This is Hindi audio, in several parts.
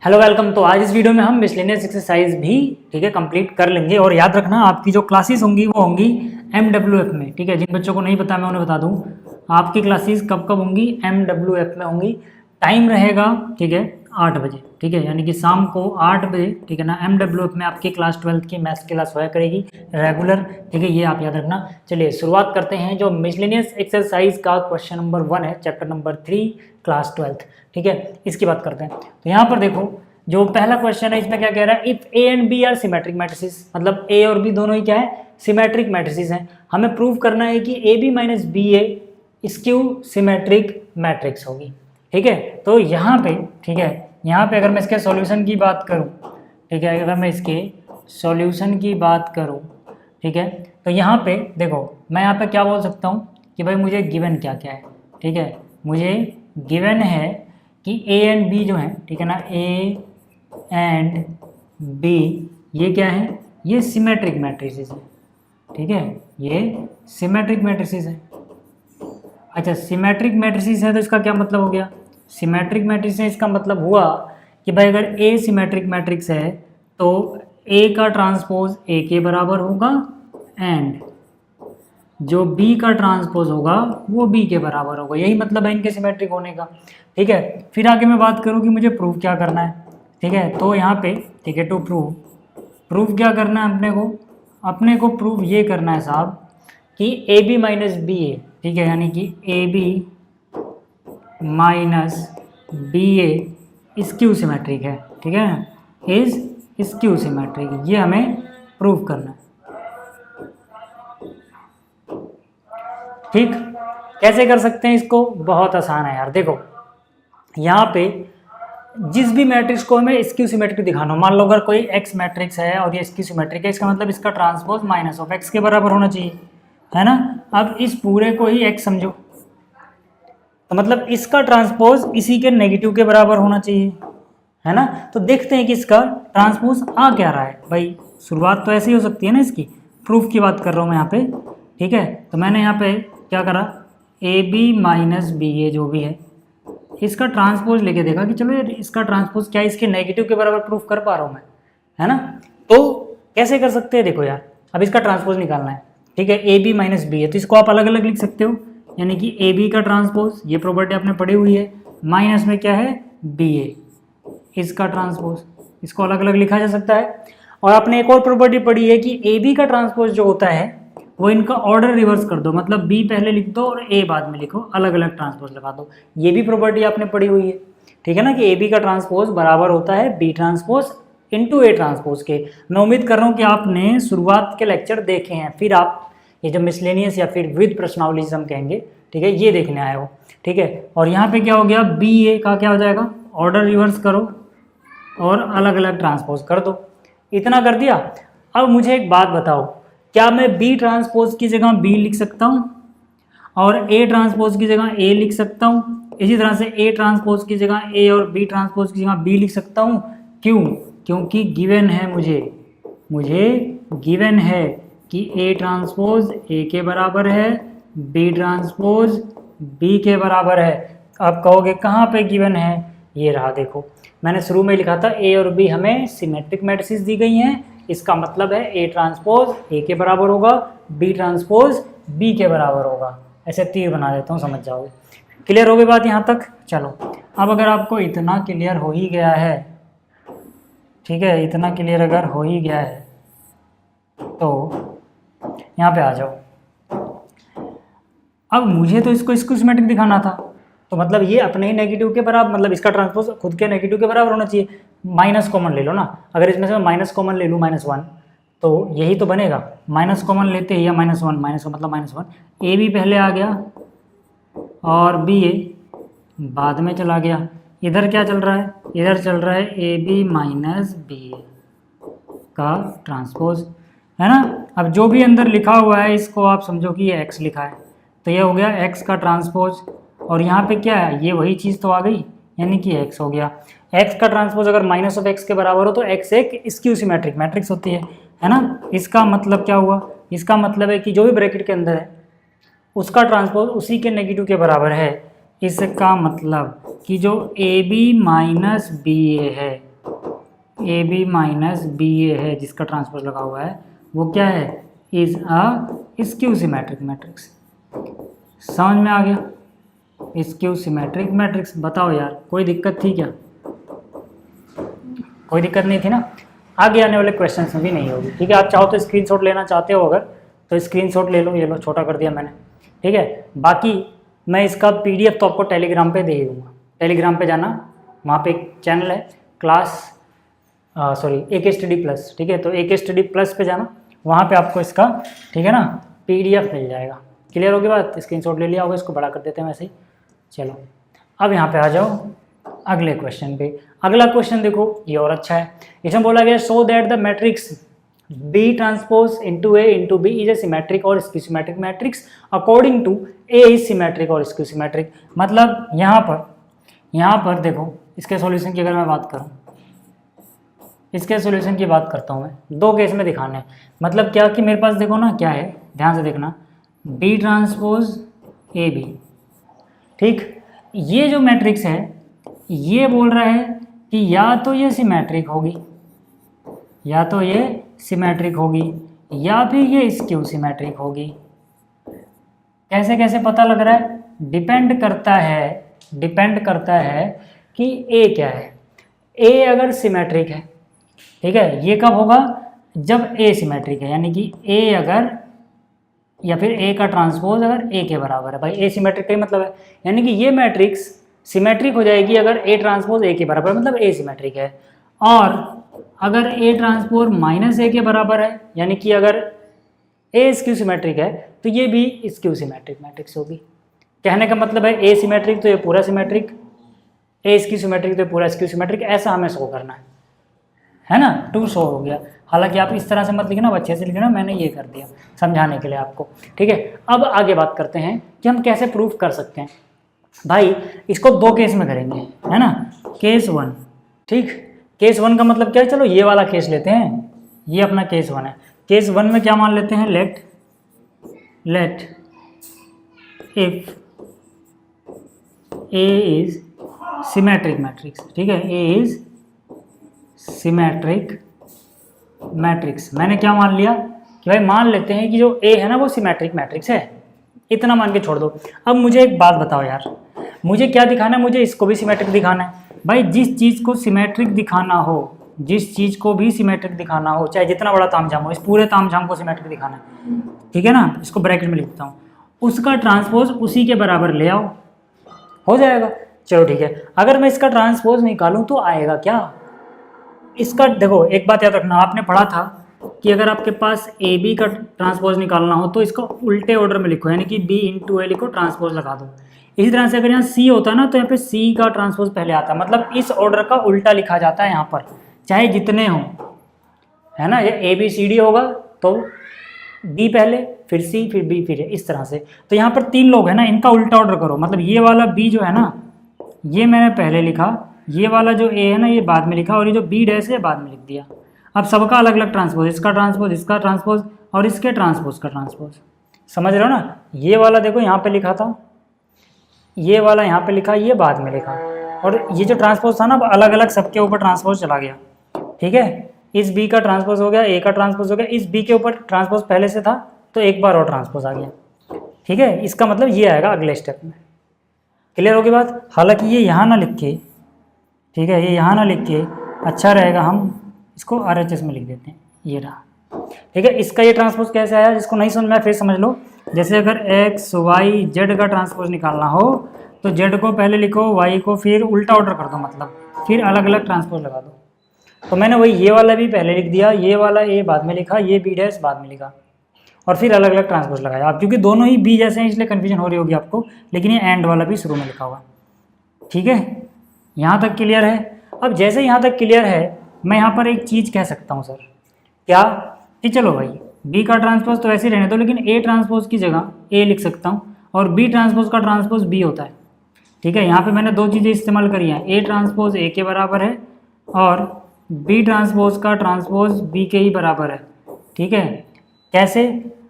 Hello welcome. तो आज इस वीडियो में हम मिसलेनियस एक्सरसाइज भी ठीक है कंप्लीट कर लेंगे। और याद रखना आपकी जो क्लासेस होंगी वो होंगी MWF में। ठीक है, जिन बच्चों को नहीं पता मैं उन्हें बता दूं, आपकी क्लासेस कब कब होंगी, MWF में होंगी। टाइम रहेगा ठीक है 8 बजे, ठीक है, यानी कि शाम को 8 बजे, ठीक है ना। MWF में आपकी क्लास 12 की मैथ्स क्लास होया करेगी रेगुलर, ठीक है, ये आप याद रखना। चलिए शुरुआत करते हैं। जो मिसलेनियस एक्सरसाइज का क्वेश्चन नंबर 1 है, चैप्टर नंबर 3 क्लास 12, ठीक है, इसकी बात करते हैं। तो यहाँ पर देखो जो पहला क्वेश्चन है, इसमें क्या कह रहा है, if A and B are symmetric matrices, मतलब ए और बी दोनों ही क्या है, सिमेट्रिक मैट्रिसेस हैं। हमें प्रूव करना है कि A B minus B A skew symmetric matrix होगी। ठीक है, तो यहाँ पे ठीक है, यहाँ पे अगर मैं इसके सॉल्यूशन की बात करूँ, ठीक है, अगर मैं इसके सॉल्यूशन की बात करूँ, ठीक है, तो यहाँ पे देखो मैं यहाँ पे क्या बोल सकता हूँ कि भाई मुझे गिवन क्या क्या है। ठीक है, मुझे गिवन है कि ए एंड बी जो है, ठीक है ना, ए एंड बी ये क्या है, ये सिमेट्रिक मैट्रिसेस है। ठीक है, ये सिमेट्रिक मैट्रिसेस है। अच्छा, सिमेट्रिक मैट्रिसेस है तो इसका क्या मतलब हो गया, सिमेट्रिक मैट्रिक्स है इसका मतलब हुआ कि भाई अगर ए सिमेट्रिक मैट्रिक्स है तो ए का ट्रांसपोज ए के बराबर होगा एंड जो बी का ट्रांसपोज होगा वो बी के बराबर होगा। यही मतलब है इनके सिमेट्रिक होने का। ठीक है, फिर आगे मैं बात करूँ कि मुझे प्रूफ क्या करना है। ठीक है, तो यहाँ पे ठीक है, टू प्रूफ क्या करना है अपने को प्रूफ ये करना है साहब कि A B minus B A, ठीक है, यानी कि A B minus B A skew symmetric है। ठीक है, इज स्क्यू सिमेट्रिक, ये हमें प्रूफ करना है। ठीक, कैसे कर सकते हैं इसको, बहुत आसान है यार। देखो यहाँ पे जिस भी मैट्रिक्स को हमें स्क्यू सिमेट्रिक दिखाना हो, मान लो अगर कोई एक्स मैट्रिक्स है और ये स्क्यू सिमेट्रिक है, इसका मतलब इसका ट्रांसपोज माइनस ऑफ एक्स के बराबर होना चाहिए, है ना। अब इस पूरे को ही एक्स समझो, तो मतलब इसका ट्रांसपोज इसी के नेगेटिव के बराबर होना चाहिए, है ना। तो देखते हैं कि इसका ट्रांसपोज आ क्या रहा है। भाई शुरुआत तो ऐसे ही हो सकती है ना इसकी, प्रूफ की बात कर रहा हूँ मैं यहाँ पे। ठीक है, तो मैंने यहाँ पे क्या करा, ए बी माइनस बी ए जो भी है इसका ट्रांसपोज लेके देखा कि चलो यार इसका ट्रांसपोज क्या इसके नेगेटिव के बराबर प्रूफ कर पा रहा हूँ मैं, है ना। तो कैसे कर सकते हैं, देखो यार अब इसका ट्रांसपोज निकालना है। ठीक है, ए बी माइनस बी है तो इसको आप अलग अलग लिख सकते हो, यानी कि ए बी का ट्रांसपोज, ये प्रॉपर्टी आपने पढ़ी हुई है, माइनस में क्या है बी ए इसका ट्रांसपोज, इसको अलग अलग लिखा जा सकता है। और आपने एक और प्रॉपर्टी पढ़ी है कि ए बी का ट्रांसपोज जो होता है वो इनका ऑर्डर रिवर्स कर दो, मतलब बी पहले लिख दो और ए बाद में लिखो, अलग अलग ट्रांसपोज लगा दो। ये भी प्रॉपर्टी आपने पढ़ी हुई है, ठीक है ना, कि ए बी का ट्रांसपोज बराबर होता है B transpose into A transpose के। मैं उम्मीद कर रहा हूँ कि आपने शुरुआत के लेक्चर देखे हैं, फिर आप ये जो मिसलेनियस या फिर विद प्रश्नावली हम कहेंगे, ठीक है, ये देखने आए हो। ठीक है, और यहाँ पे क्या हो गया, बी ए का क्या हो जाएगा, ऑर्डर रिवर्स करो और अलग अलग ट्रांसपोज कर दो। इतना कर दिया। अब मुझे एक बात बताओ, क्या मैं बी ट्रांसपोज की जगह बी लिख सकता हूँ और ए ट्रांसपोज की जगह ए लिख सकता हूँ, इसी तरह से ए ट्रांसपोज की जगह ए और बी ट्रांसपोज की जगह बी लिख सकता हूँ? क्यों? क्योंकि गिवन है मुझे गिवन है कि ए ट्रांसपोज ए के बराबर है, बी ट्रांसपोज बी के बराबर है। आप कहोगे कहाँ पे गिवन है, ये रहा देखो, मैंने शुरू में लिखा था ए और बी हमें सिमेट्रिक मैट्रिसेस दी गई हैं, इसका मतलब है ए ट्रांसपोज ए के बराबर होगा, बी ट्रांसपोज बी के बराबर होगा। ऐसे तीर बना देता हूँ, समझ जाओगे। क्लियर हो गई बात यहाँ तक? चलो अब अगर आपको इतना क्लियर हो ही गया है, ठीक है, इतना क्लियर अगर हो ही गया है तो यहाँ पे आ जाओ। अब मुझे तो इसको सिमेट्रिक दिखाना था, तो मतलब ये अपने ही नेगेटिव के बराबर, मतलब इसका ट्रांसपोज खुद के नेगेटिव के बराबर होना चाहिए। माइनस कॉमन ले लो ना, अगर इसमें से मैं माइनस कॉमन ले लूँ -1 तो यही तो बनेगा। माइनस कॉमन लेते हैं या -1, माइनस का मतलब -1, ए बी पहले आ गया और बी ए बाद में चला गया। इधर क्या चल रहा है, इधर चल रहा है ए बी माइनस बी ए का ट्रांसपोज, है ना। अब जो भी अंदर लिखा हुआ है इसको आप समझो कि ये एक्स लिखा है, तो ये हो गया एक्स का ट्रांसपोज। और यहाँ पे क्या है, ये वही चीज़ तो आ गई, यानी कि x हो गया। x का ट्रांसपोज अगर माइनस ऑफ x के बराबर हो तो x एक स्क्यू सिमेट्रिक मैट्रिक्स होती है ना। इसका मतलब क्या हुआ, इसका मतलब है कि जो भी ब्रैकेट के अंदर है उसका ट्रांसपोज उसी के नेगेटिव के बराबर है। इसका मतलब कि जो ए बी माइनस बी ए है ए बी माइनस बी ए है जिसका ट्रांसपोज लगा हुआ है, वो क्या है, is a skew symmetric matrix. समझ में आ गया, स्क्यू सिमेट्रिक मैट्रिक्स। बताओ यार कोई दिक्कत थी क्या? कोई दिक्कत नहीं थी ना? आगे आने वाले क्वेश्चन में भी नहीं होगी। ठीक है, आप चाहो तो स्क्रीनशॉट लेना चाहते हो अगर, तो स्क्रीनशॉट ले लो, ये लो छोटा कर दिया मैंने। ठीक है, बाकी मैं इसका पीडीएफ तो आपको टेलीग्राम पे दे ही दूँगा। टेलीग्राम पे जाना, वहाँ पे एक चैनल है क्लास AK स्टडी प्लस। ठीक है, तो AK स्टडी प्लस पे जाना, वहाँ पे आपको इसका, ठीक है ना, PDF मिल जाएगा। क्लियर होगी बात? स्क्रीनशॉट ले लिया होगा, इसको बड़ा कर देते हैं वैसे ही। चलो अब यहाँ पे आ जाओ अगले क्वेश्चन पे। अगला क्वेश्चन देखो, ये और अच्छा है। इसमें बोला गया so that the matrix B transpose into A into B is a symmetric और skew symmetric matrix according to A is symmetric और स्क्यू सिमेट्रिक। मतलब यहाँ पर देखो, इसके सॉल्यूशन की अगर मैं बात करूँ, इसके सॉल्यूशन की बात करता हूँ मैं, दो केस में दिखाने हैं। मतलब क्या कि मेरे पास देखो ना क्या है, ध्यान से देखना, B ट्रांसपोज AB। ठीक, ये जो मैट्रिक्स है ये बोल रहा है कि या तो ये सिमेट्रिक होगी, या तो ये सिमेट्रिक होगी, या फिर ये स्क्यू सिमेट्रिक होगी। कैसे कैसे पता लग रहा है? डिपेंड करता है कि ए क्या है। ए अगर सिमेट्रिक है, ठीक है, ये कब होगा? जब ए सिमेट्रिक है, यानी कि ए अगर, या फिर ए का ट्रांसपोज अगर ए के बराबर है। भाई ए सिमेट्रिक का ही मतलब है, यानी कि ये मैट्रिक्स सिमेट्रिक हो जाएगी अगर ए ट्रांसपोज ए के बराबर, मतलब ए सिमेट्रिक है। और अगर ए ट्रांसपोज माइनस ए के बराबर है, यानी कि अगर ए स्क्यू सिमेट्रिक है, तो ये भी स्क्यू सिमेट्रिक मैट्रिक्स होगी। कहने का मतलब है ए सिमेट्रिक तो ये पूरा सिमेट्रिक, ए स्क्यू सिमेट्रिक तो ये पूरा स्क्यू सिमेट्रिक, ऐसा हमें शो करना है ना। 2 शो हो गया। हालांकि आप इस तरह से मत लिखना, अच्छे से लिखना, मैंने ये कर दिया समझाने के लिए आपको। ठीक है, अब आगे बात करते हैं कि हम कैसे प्रूफ कर सकते हैं। भाई इसको 2 केस में करेंगे, है ना। केस 1, ठीक, केस 1 का मतलब क्या है? चलो ये वाला केस लेते हैं, ये अपना केस 1 है। केस 1 में क्या मान लेते हैं? Let if A is symmetric matrix. ठीक है, ए इज सिमेट्रिक मैट्रिक्स। मैंने क्या मान लिया कि भाई मान लेते हैं कि जो ए है ना वो सिमेट्रिक मैट्रिक्स है, इतना मान के छोड़ दो। अब मुझे एक बात बताओ यार, मुझे क्या दिखाना है? मुझे इसको भी सिमेट्रिक दिखाना है। भाई जिस चीज़ को सिमेट्रिक दिखाना हो, जिस चीज़ को भी सिमेट्रिक दिखाना हो, चाहे जितना बड़ा तामझाम हो, इस पूरे तामझाम को सिमेट्रिक दिखाना है, ठीक है ना। इसको ब्रैकेट में लिखता हूँ, उसका ट्रांसपोज उसी के बराबर ले आओ, हो जाएगा। चलो ठीक है, अगर मैं इसका ट्रांसपोज निकालूँ तो आएगा क्या? इसका देखो एक बात याद रखना, आपने पढ़ा था कि अगर आपके पास ए बी का ट्रांसपोज निकालना हो तो इसको उल्टे ऑर्डर में लिखो, यानी कि बी इंटू ए लिखो, ट्रांसपोज लगा दो। इसी तरह से अगर यहाँ सी होता ना तो यहाँ पे सी का ट्रांसपोज पहले आता, मतलब इस ऑर्डर का उल्टा लिखा जाता है यहाँ पर, चाहे जितने हों, है ना। ये ए बी सी डी होगा तो बी पहले, फिर सी, फिर बी, फिर इस तरह से। तो यहाँ पर 3 लोग हैं ना, इनका उल्टा ऑर्डर करो। मतलब ये वाला बी जो है ना, ये मैंने पहले लिखा, ये वाला जो ए है ना ये बाद में लिखा, और ये जो बी डैश है बाद में लिख दिया। अब सबका अलग अलग ट्रांसपोज, इसका ट्रांसपोज, इसका ट्रांसपोज, और इसके ट्रांसपोज का ट्रांसपोज। समझ रहे हो ना? ये वाला देखो यहाँ पे लिखा था, ये वाला यहाँ पे लिखा, ये बाद में लिखा, और ये जो ट्रांसपोज था ना अलग अलग सबके ऊपर ट्रांसपोज चला गया। ठीक है, इस बी का ट्रांसपोज हो गया, ए का ट्रांसपोज हो गया, इस बी के ऊपर ट्रांसपोज पहले से था तो एक बार और ट्रांसपोज आ गया। ठीक है, इसका मतलब ये आएगा अगले स्टेप में। क्लियर होगी बात? हालांकि ये यहाँ ना लिख के, ठीक है, ये यहाँ ना लिख के अच्छा रहेगा, हम इसको RHS में लिख देते हैं, ये रहा। ठीक है, इसका ये ट्रांसपोज कैसे आया, जिसको नहीं समझ में फिर समझ लो। जैसे अगर x y z का ट्रांसपोज निकालना हो तो z को पहले लिखो, y को फिर उल्टा ऑर्डर कर दो, मतलब फिर अलग अलग ट्रांसपोज लगा दो। तो मैंने वही ये वाला भी पहले लिख दिया, ये वाला ए बाद में लिखा, ये बी डैश बाद में लिखा, और फिर अलग अलग ट्रांसपोज लगाया। अब क्योंकि दोनों ही बी जैसे हैं इसलिए कन्फ्यूजन हो रही होगी आपको, लेकिन ये एंड वाला भी शुरू में लिखा हुआ। ठीक है, यहाँ तक क्लियर है? अब जैसे यहाँ तक क्लियर है, मैं यहाँ पर एक चीज़ कह सकता हूँ सर, क्या कि चलो भाई बी का ट्रांसपोज तो ऐसे ही रहने दो, लेकिन ए ट्रांसपोज की जगह ए लिख सकता हूँ, और बी ट्रांसपोज का ट्रांसपोज बी होता है। ठीक है, यहाँ पे मैंने 2 चीज़ें इस्तेमाल करी हैं, ए ट्रांसपोज ए के बराबर है और बी ट्रांसपोज का ट्रांसपोज बी के ही बराबर है। ठीक है, कैसे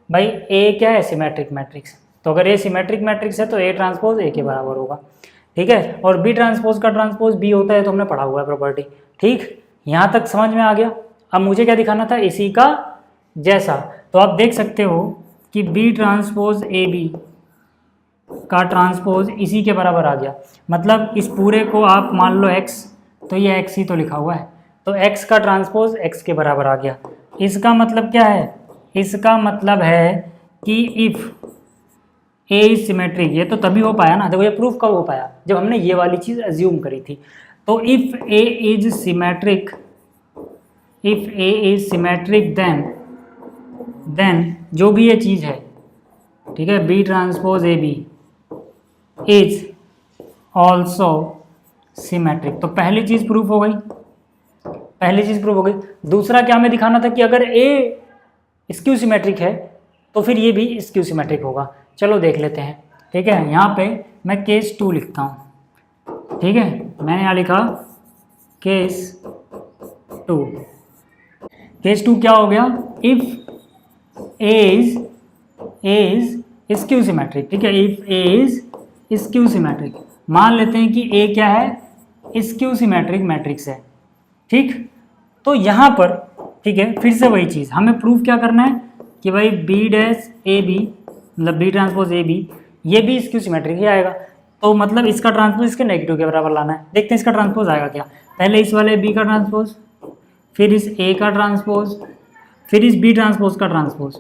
भाई? ए क्या है? सिमेट्रिक मैट्रिक्स, तो अगर ए सिमेट्रिक मैट्रिक्स है तो ए ट्रांसपोज ए के बराबर होगा। ठीक है, और बी ट्रांसपोज का ट्रांसपोज बी होता है, तो हमने पढ़ा हुआ है प्रॉपर्टी। ठीक, यहाँ तक समझ में आ गया। अब मुझे क्या दिखाना था, इसी का जैसा। तो आप देख सकते हो कि बी ट्रांसपोज ए बी का ट्रांसपोज इसी के बराबर आ गया। मतलब इस पूरे को आप मान लो x, तो ये x ही तो लिखा हुआ है, तो x का ट्रांसपोज x के बराबर आ गया। इसका मतलब क्या है, इसका मतलब है कि इफ़ ए इज सिमेट्रिक, ये तो तभी हो पाया ना, देखो ये प्रूफ कब हो पाया, जब हमने ये वाली चीज़ एज्यूम करी थी। तो if A is symmetric, if A is symmetric then जो भी ये चीज़ है, ठीक है, B transpose A B is also symmetric. तो पहली चीज़ प्रूफ हो गई, पहली चीज़ प्रूफ हो गई। दूसरा क्या हमें दिखाना था कि अगर ए स्क्यू सिमेट्रिक है तो फिर ये भी स्क्यू सिमेट्रिक होगा। चलो देख लेते हैं, ठीक है। यहाँ पे मैं केस 2 लिखता हूँ, ठीक है, मैंने यहाँ लिखा केस 2। केस 2 क्या हो गया, if A is skew symmetric, ठीक है, if A is skew symmetric, मान लेते हैं कि ए क्या है, स्क्यू सिमेट्रिक मैट्रिक्स है, ठीक। तो यहाँ पर, ठीक है, फिर से वही चीज़ हमें प्रूफ क्या करना है कि भाई बी डैश ए बी, मतलब बी ट्रांसपोज ए बी, ये भी स्क्यू सिमेट्रिक ही आएगा। तो मतलब इसका ट्रांसपोज इसके नेगेटिव के बराबर लाना है। देखते हैं इसका ट्रांसपोज आएगा क्या। पहले इस वाले बी का ट्रांसपोज, फिर इस ए का ट्रांसपोज, फिर इस बी ट्रांसपोज का ट्रांसपोज,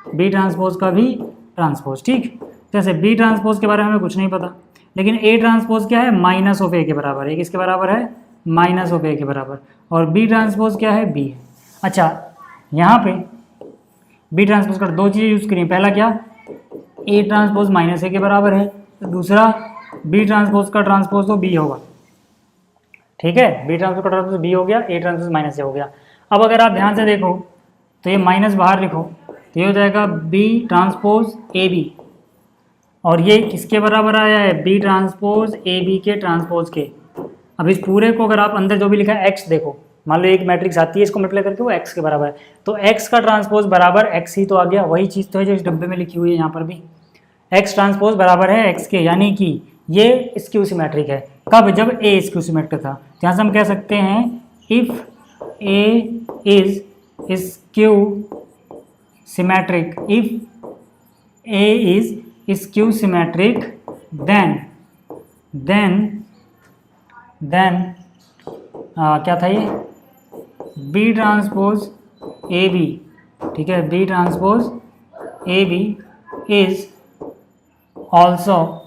बी ट्रांसपोज का भी ट्रांसपोज, ठीक। जैसे बी ट्रांसपोज के बारे में हमें कुछ नहीं पता, लेकिन ए ट्रांसपोज क्या है, माइनस ऑफ ए के बराबर है, किसके बराबर है, माइनस ऑफ ए के बराबर। और बी ट्रांसपोज क्या है, बी है। अच्छा, यहाँ पे बी ट्रांसपोज का दो चीज़ें यूज़ करें, पहला क्या, ए ट्रांसपोज माइनस ए के बराबर है, तो दूसरा बी ट्रांसपोज का ट्रांसपोज तो बी होगा, ठीक है, बी ट्रांसपोज का ट्रांसपोज बी हो गया, ए ट्रांसपोज माइनस ए हो गया। अब अगर आप ध्यान से देखो तो ये माइनस बाहर लिखो, तो ये हो जाएगा बी ट्रांसपोज ए बी, और ये किसके बराबर आया है, बी ट्रांसपोज ए बी के ट्रांसपोज के। अब इस पूरे को अगर आप अंदर जो भी लिखा है एक्स देखो, मान लो एक मैट्रिक्स आती है, इसको मल्टीप्लाई करके वो एक्स के बराबर है, तो एक्स का ट्रांसपोज बराबर एक्स ही तो आ गया। वही चीज़ तो है जो इस डब्बे में लिखी हुई है, यहाँ पर भी एक्स ट्रांसपोज बराबर है एक्स के, यानी कि ये स्क्यू सिमेट्रिक है। कब, जब ए स्क्यू सिमेट्रिक था। तो यहाँ से हम कह सकते हैं if A is skew symmetric, if A is skew symmetric then क्या था ये, बी ट्रांसपोज ए बी, ठीक है, B transpose A B is also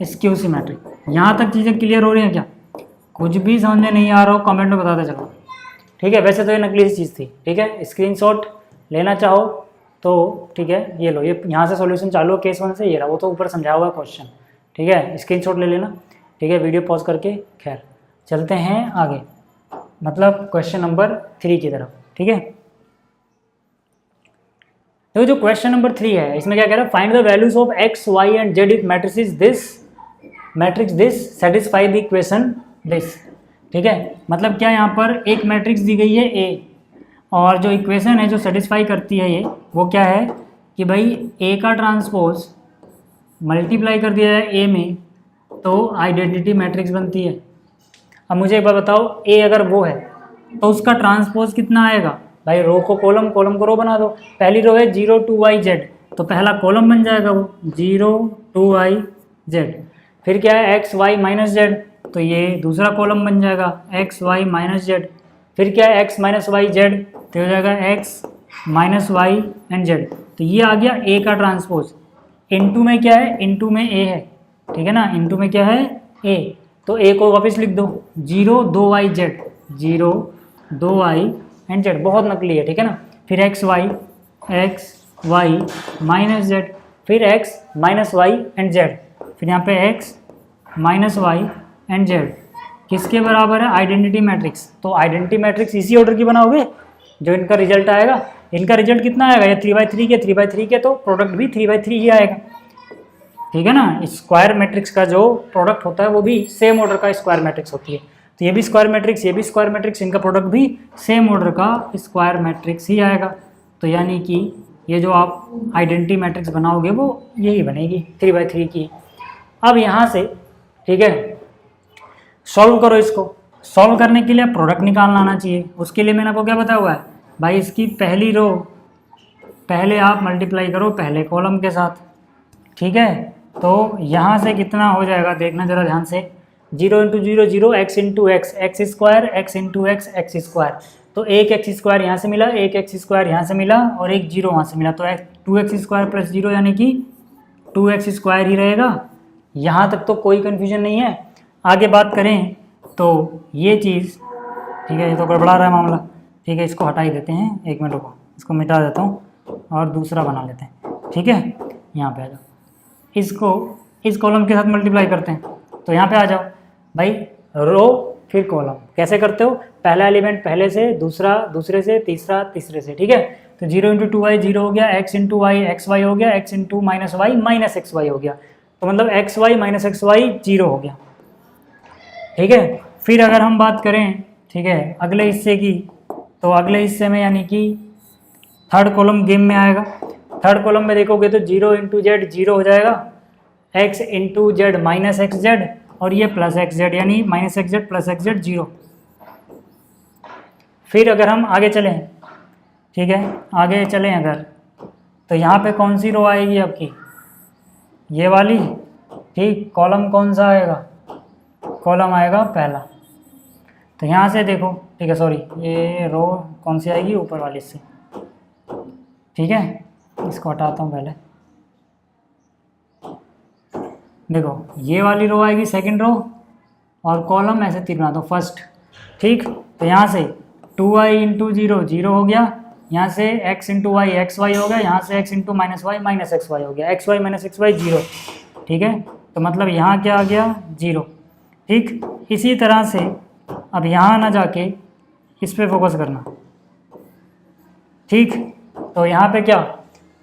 skew symmetric. यहाँ तक चीज़ें क्लियर हो रही हैं क्या, कुछ भी समझ में नहीं आ रहा हो कमेंट में बताते चलो, ठीक है। वैसे तो ये नकली सी चीज़ थी, ठीक है, स्क्रीनशॉट लेना चाहो तो ठीक है, ये लो, ये यहाँ से सॉल्यूशन चालू है केस 1 से, ये रहा, वो तो ऊपर समझाया हुआ है क्वेश्चन, ठीक है, स्क्रीनशॉट ले लेना, ठीक है, वीडियो पॉज करके। खैर चलते हैं आगे, मतलब क्वेश्चन नंबर 3 की तरफ, ठीक है। तो जो क्वेश्चन नंबर 3 है, इसमें क्या कह रहा है, find the values of X Y and Z if matrix this satisfy the equation this, ठीक है। मतलब क्या, यहाँ पर एक मैट्रिक्स दी गई है ए, और जो इक्वेशन है जो सेटिस्फाई करती है ये, वो क्या है कि भाई ए का ट्रांसपोज मल्टीप्लाई कर दिया जाए ए में तो आइडेंटिटी मैट्रिक्स बनती है। अब मुझे एक बार बताओ, ए अगर वो है तो उसका ट्रांसपोज कितना आएगा, भाई रो को कॉलम, कॉलम को रो बना दो। पहली रो है 0 2 y z, तो पहला कॉलम बन जाएगा वो 0 2 y z। फिर क्या है x y माइनस z, तो ये दूसरा कॉलम बन जाएगा x y माइनस z। फिर क्या है x माइनस वाई z, तो हो जाएगा x minus Y and z। तो ये आ गया a का ट्रांसपोज। इनटू में क्या है, इनटू में a है, ठीक है ना, इनटू में क्या है a, तो a को वापस लिख दो 0 2 y z, 0 2 y and z, बहुत नकली है, ठीक है ना। फिर x y माइनस z, फिर x minus Y and z, फिर यहाँ पे x minus Y and z किसके बराबर है, आइडेंटिटी मैट्रिक्स। तो आइडेंटिटी मैट्रिक्स इसी ऑर्डर की बनाओगे जो इनका रिजल्ट आएगा। इनका रिजल्ट कितना आएगा, ये 3/3 के 3/3 के, तो प्रोडक्ट भी 3/3 ही आएगा, ठीक है ना। स्क्वायर मैट्रिक्स का जो प्रोडक्ट होता है वो भी सेम ऑर्डर का स्क्वायर मैट्रिक्स होती है। तो ये भी स्क्वायर मैट्रिक्स, ये भी स्क्वायर मैट्रिक्स, इनका प्रोडक्ट भी सेम ऑर्डर का स्क्वायर मैट्रिक्स ही आएगा। तो यानी कि ये जो आप आइडेंटिटी मैट्रिक्स बनाओगे वो यही बनेगी 3/3 की। अब यहाँ से, ठीक है, सॉल्व करो इसको। सॉल्व करने के लिए प्रोडक्ट निकालना आना चाहिए। उसके लिए मैंने आपको क्या बताया हुआ है भाई, इसकी पहली रो पहले आप मल्टीप्लाई करो पहले कॉलम के साथ, ठीक है। तो यहाँ से कितना हो जाएगा देखना ज़रा ध्यान से, 0 into 0 0, x into x x square, x into x x square. तो एक एक्स स्क्वायर यहाँ से मिला, एक एक्स स्क्वायर यहाँ से मिला और एक जीरो वहाँ से मिला, तो 2x स्क्वायर प्लस जीरो यानी कि 2x स्क्वायर ही रहेगा। यहाँ तक तो कोई कन्फ्यूजन नहीं है। आगे बात करें तो ये चीज़, ठीक है, ये तो गड़बड़ा रहा है मामला, ठीक है, इसको हटा ही देते हैं, एक मिनट रुको, इसको मिटा देता हूँ और दूसरा बना लेते हैं, ठीक है। यहाँ पे आ जाओ, इसको इस कॉलम के साथ मल्टीप्लाई करते हैं, तो यहाँ पे आ जाओ भाई, रो फिर कॉलम। कैसे करते हो, पहला एलिमेंट पहले से, दूसरा दूसरे से, तीसरा तीसरे से, ठीक है। तो 0 इंटू 2y 0 हो गया, x into Y X Y हो गया, x into minus Y minus X Y हो गया, तो मतलब X Y minus X Y 0 हो गया, ठीक है। फिर अगर हम बात करें, ठीक है, अगले हिस्से की, तो अगले हिस्से में यानी कि थर्ड कॉलम गेम में आएगा। थर्ड कॉलम में देखोगे तो 0 इंटू जेड 0 हो जाएगा, x into Z minus x Z और ये प्लस एक्स जेड, यानी minus x Z plus x Z 0। फिर अगर हम आगे चलें, ठीक है, आगे चलें अगर, तो यहाँ पे कौन सी रो आएगी आपकी, ये वाली, ठीक। कॉलम कौन सा आएगा, कॉलम आएगा पहला। तो यहाँ से देखो, ठीक है, सॉरी, ये रो कौन सी आएगी, ऊपर वाली से, ठीक है। इसको हटाता हूँ पहले, देखो ये वाली रो आएगी सेकंड रो और कॉलम ऐसे तीर बना दो फर्स्ट, ठीक। तो यहाँ से 2y इंटू 0 0 हो गया, यहाँ से x into Y X Y हो गया, यहाँ से x into minus Y minus X Y हो गया, X Y minus X Y 0, ठीक है। तो मतलब यहाँ क्या आ गया 0, ठीक। इसी तरह से अब यहाँ ना जाके इस पे फोकस करना, ठीक। तो यहाँ पे क्या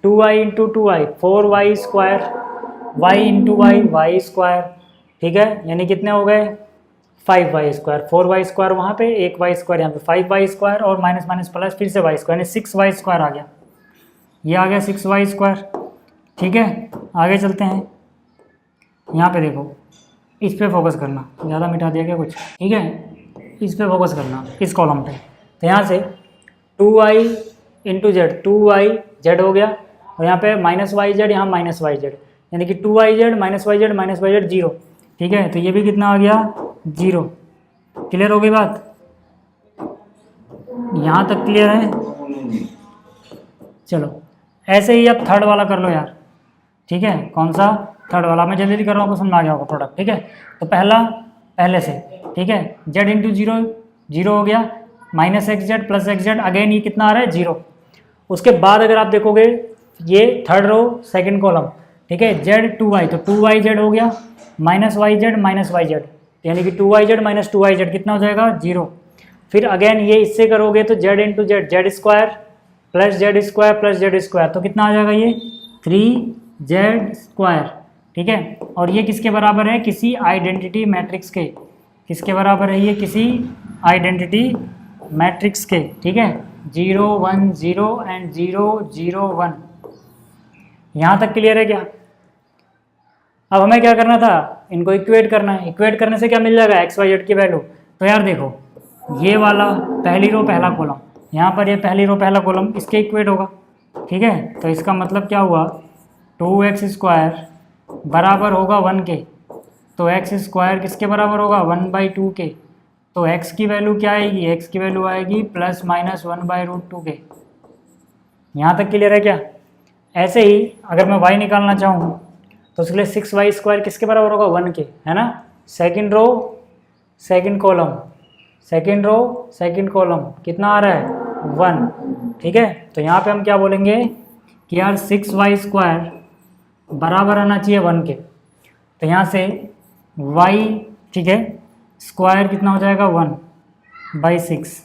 2y into 2y 4y square, y into Y Y square, ठीक है, यानी कितने हो गए 5y स्क्वायर, 4y स्क्वायर वहाँ पे, एक y स्क्वायर यहाँ पे 5y स्क्वायर और माइनस माइनस प्लस फिर से y स्क्वायर, यानी 6y स्क्वायर आ गया, ये आ गया 6y स्क्वायर, ठीक है। आगे चलते हैं, यहाँ पे देखो, इस पे फोकस करना, ज़्यादा मिटा दिया क्या कुछ, ठीक है, इस पे फोकस करना, इस कॉलम पे। तो यहाँ से 2y into Z 2y Z हो गया और यहाँ पे माइनस वाई जेड, यहाँ माइनस वाई जेड, यानी कि 2y Z minus Y Z 0, ठीक है। तो ये भी कितना आ गया 0। क्लियर हो गई बात, यहाँ तक क्लियर है। चलो ऐसे ही अब थर्ड वाला कर लो यार, ठीक है। कौन सा, थर्ड वाला, मैं जल्दी कर रहा हूँ, आपको समझ आ गया होगा प्रोडक्ट, ठीक है। तो पहला पहले से, ठीक है, जेड इंटू 0 0 हो गया, minus x Z plus x Z, again ये कितना आ रहा है 0। उसके बाद अगर आप देखोगे ये थर्ड रो सेकंड कॉलम, ठीक है, जेड 2y, तो 2y जेड हो गया, माइनस वाई जेड, यानी कि 2y Z minus 2y Z कितना हो जाएगा 0। फिर अगेन ये इससे करोगे तो Z into Z Z square plus Z square, तो कितना आ जाएगा ये 3z स्क्वायर, ठीक है। और ये किसके बराबर है, किसी आइडेंटिटी मैट्रिक्स के, किसके बराबर है ये, किसी आइडेंटिटी मैट्रिक्स के, ठीक है, 0 1 0 एंड 0 0 1। यहाँ तक क्लियर है क्या। अब हमें क्या करना था, इनको इक्वेट करना है। इक्वेट करने से क्या मिल जाएगा, एक्स वाई जेड की वैल्यू। तो यार देखो, ये वाला पहली रो पहला कॉलम, यहाँ पर ये पहली रो पहला कॉलम, इसके इक्वेट होगा, ठीक है। तो इसका मतलब क्या हुआ, 2x स्क्वायर बराबर होगा 1 के, तो x स्क्वायर किसके बराबर होगा 1/2 के। तो x की वैल्यू क्या आएगी, x की वैल्यू आएगी प्लस माइनस 1/√2 के। यहाँ तक क्लियर है क्या। ऐसे ही अगर मैं y निकालना चाहूँ तो उसके लिए 6y स्क्वायर किसके बराबर होगा 1 के, है ना। Second row second column, second row second column कितना आ रहा है 1, ठीक है। तो यहाँ पे हम क्या बोलेंगे कि यार 6y स्क्वायर बराबर आना चाहिए 1 के। तो यहाँ से y, ठीक है, स्क्वायर कितना हो जाएगा 1/6,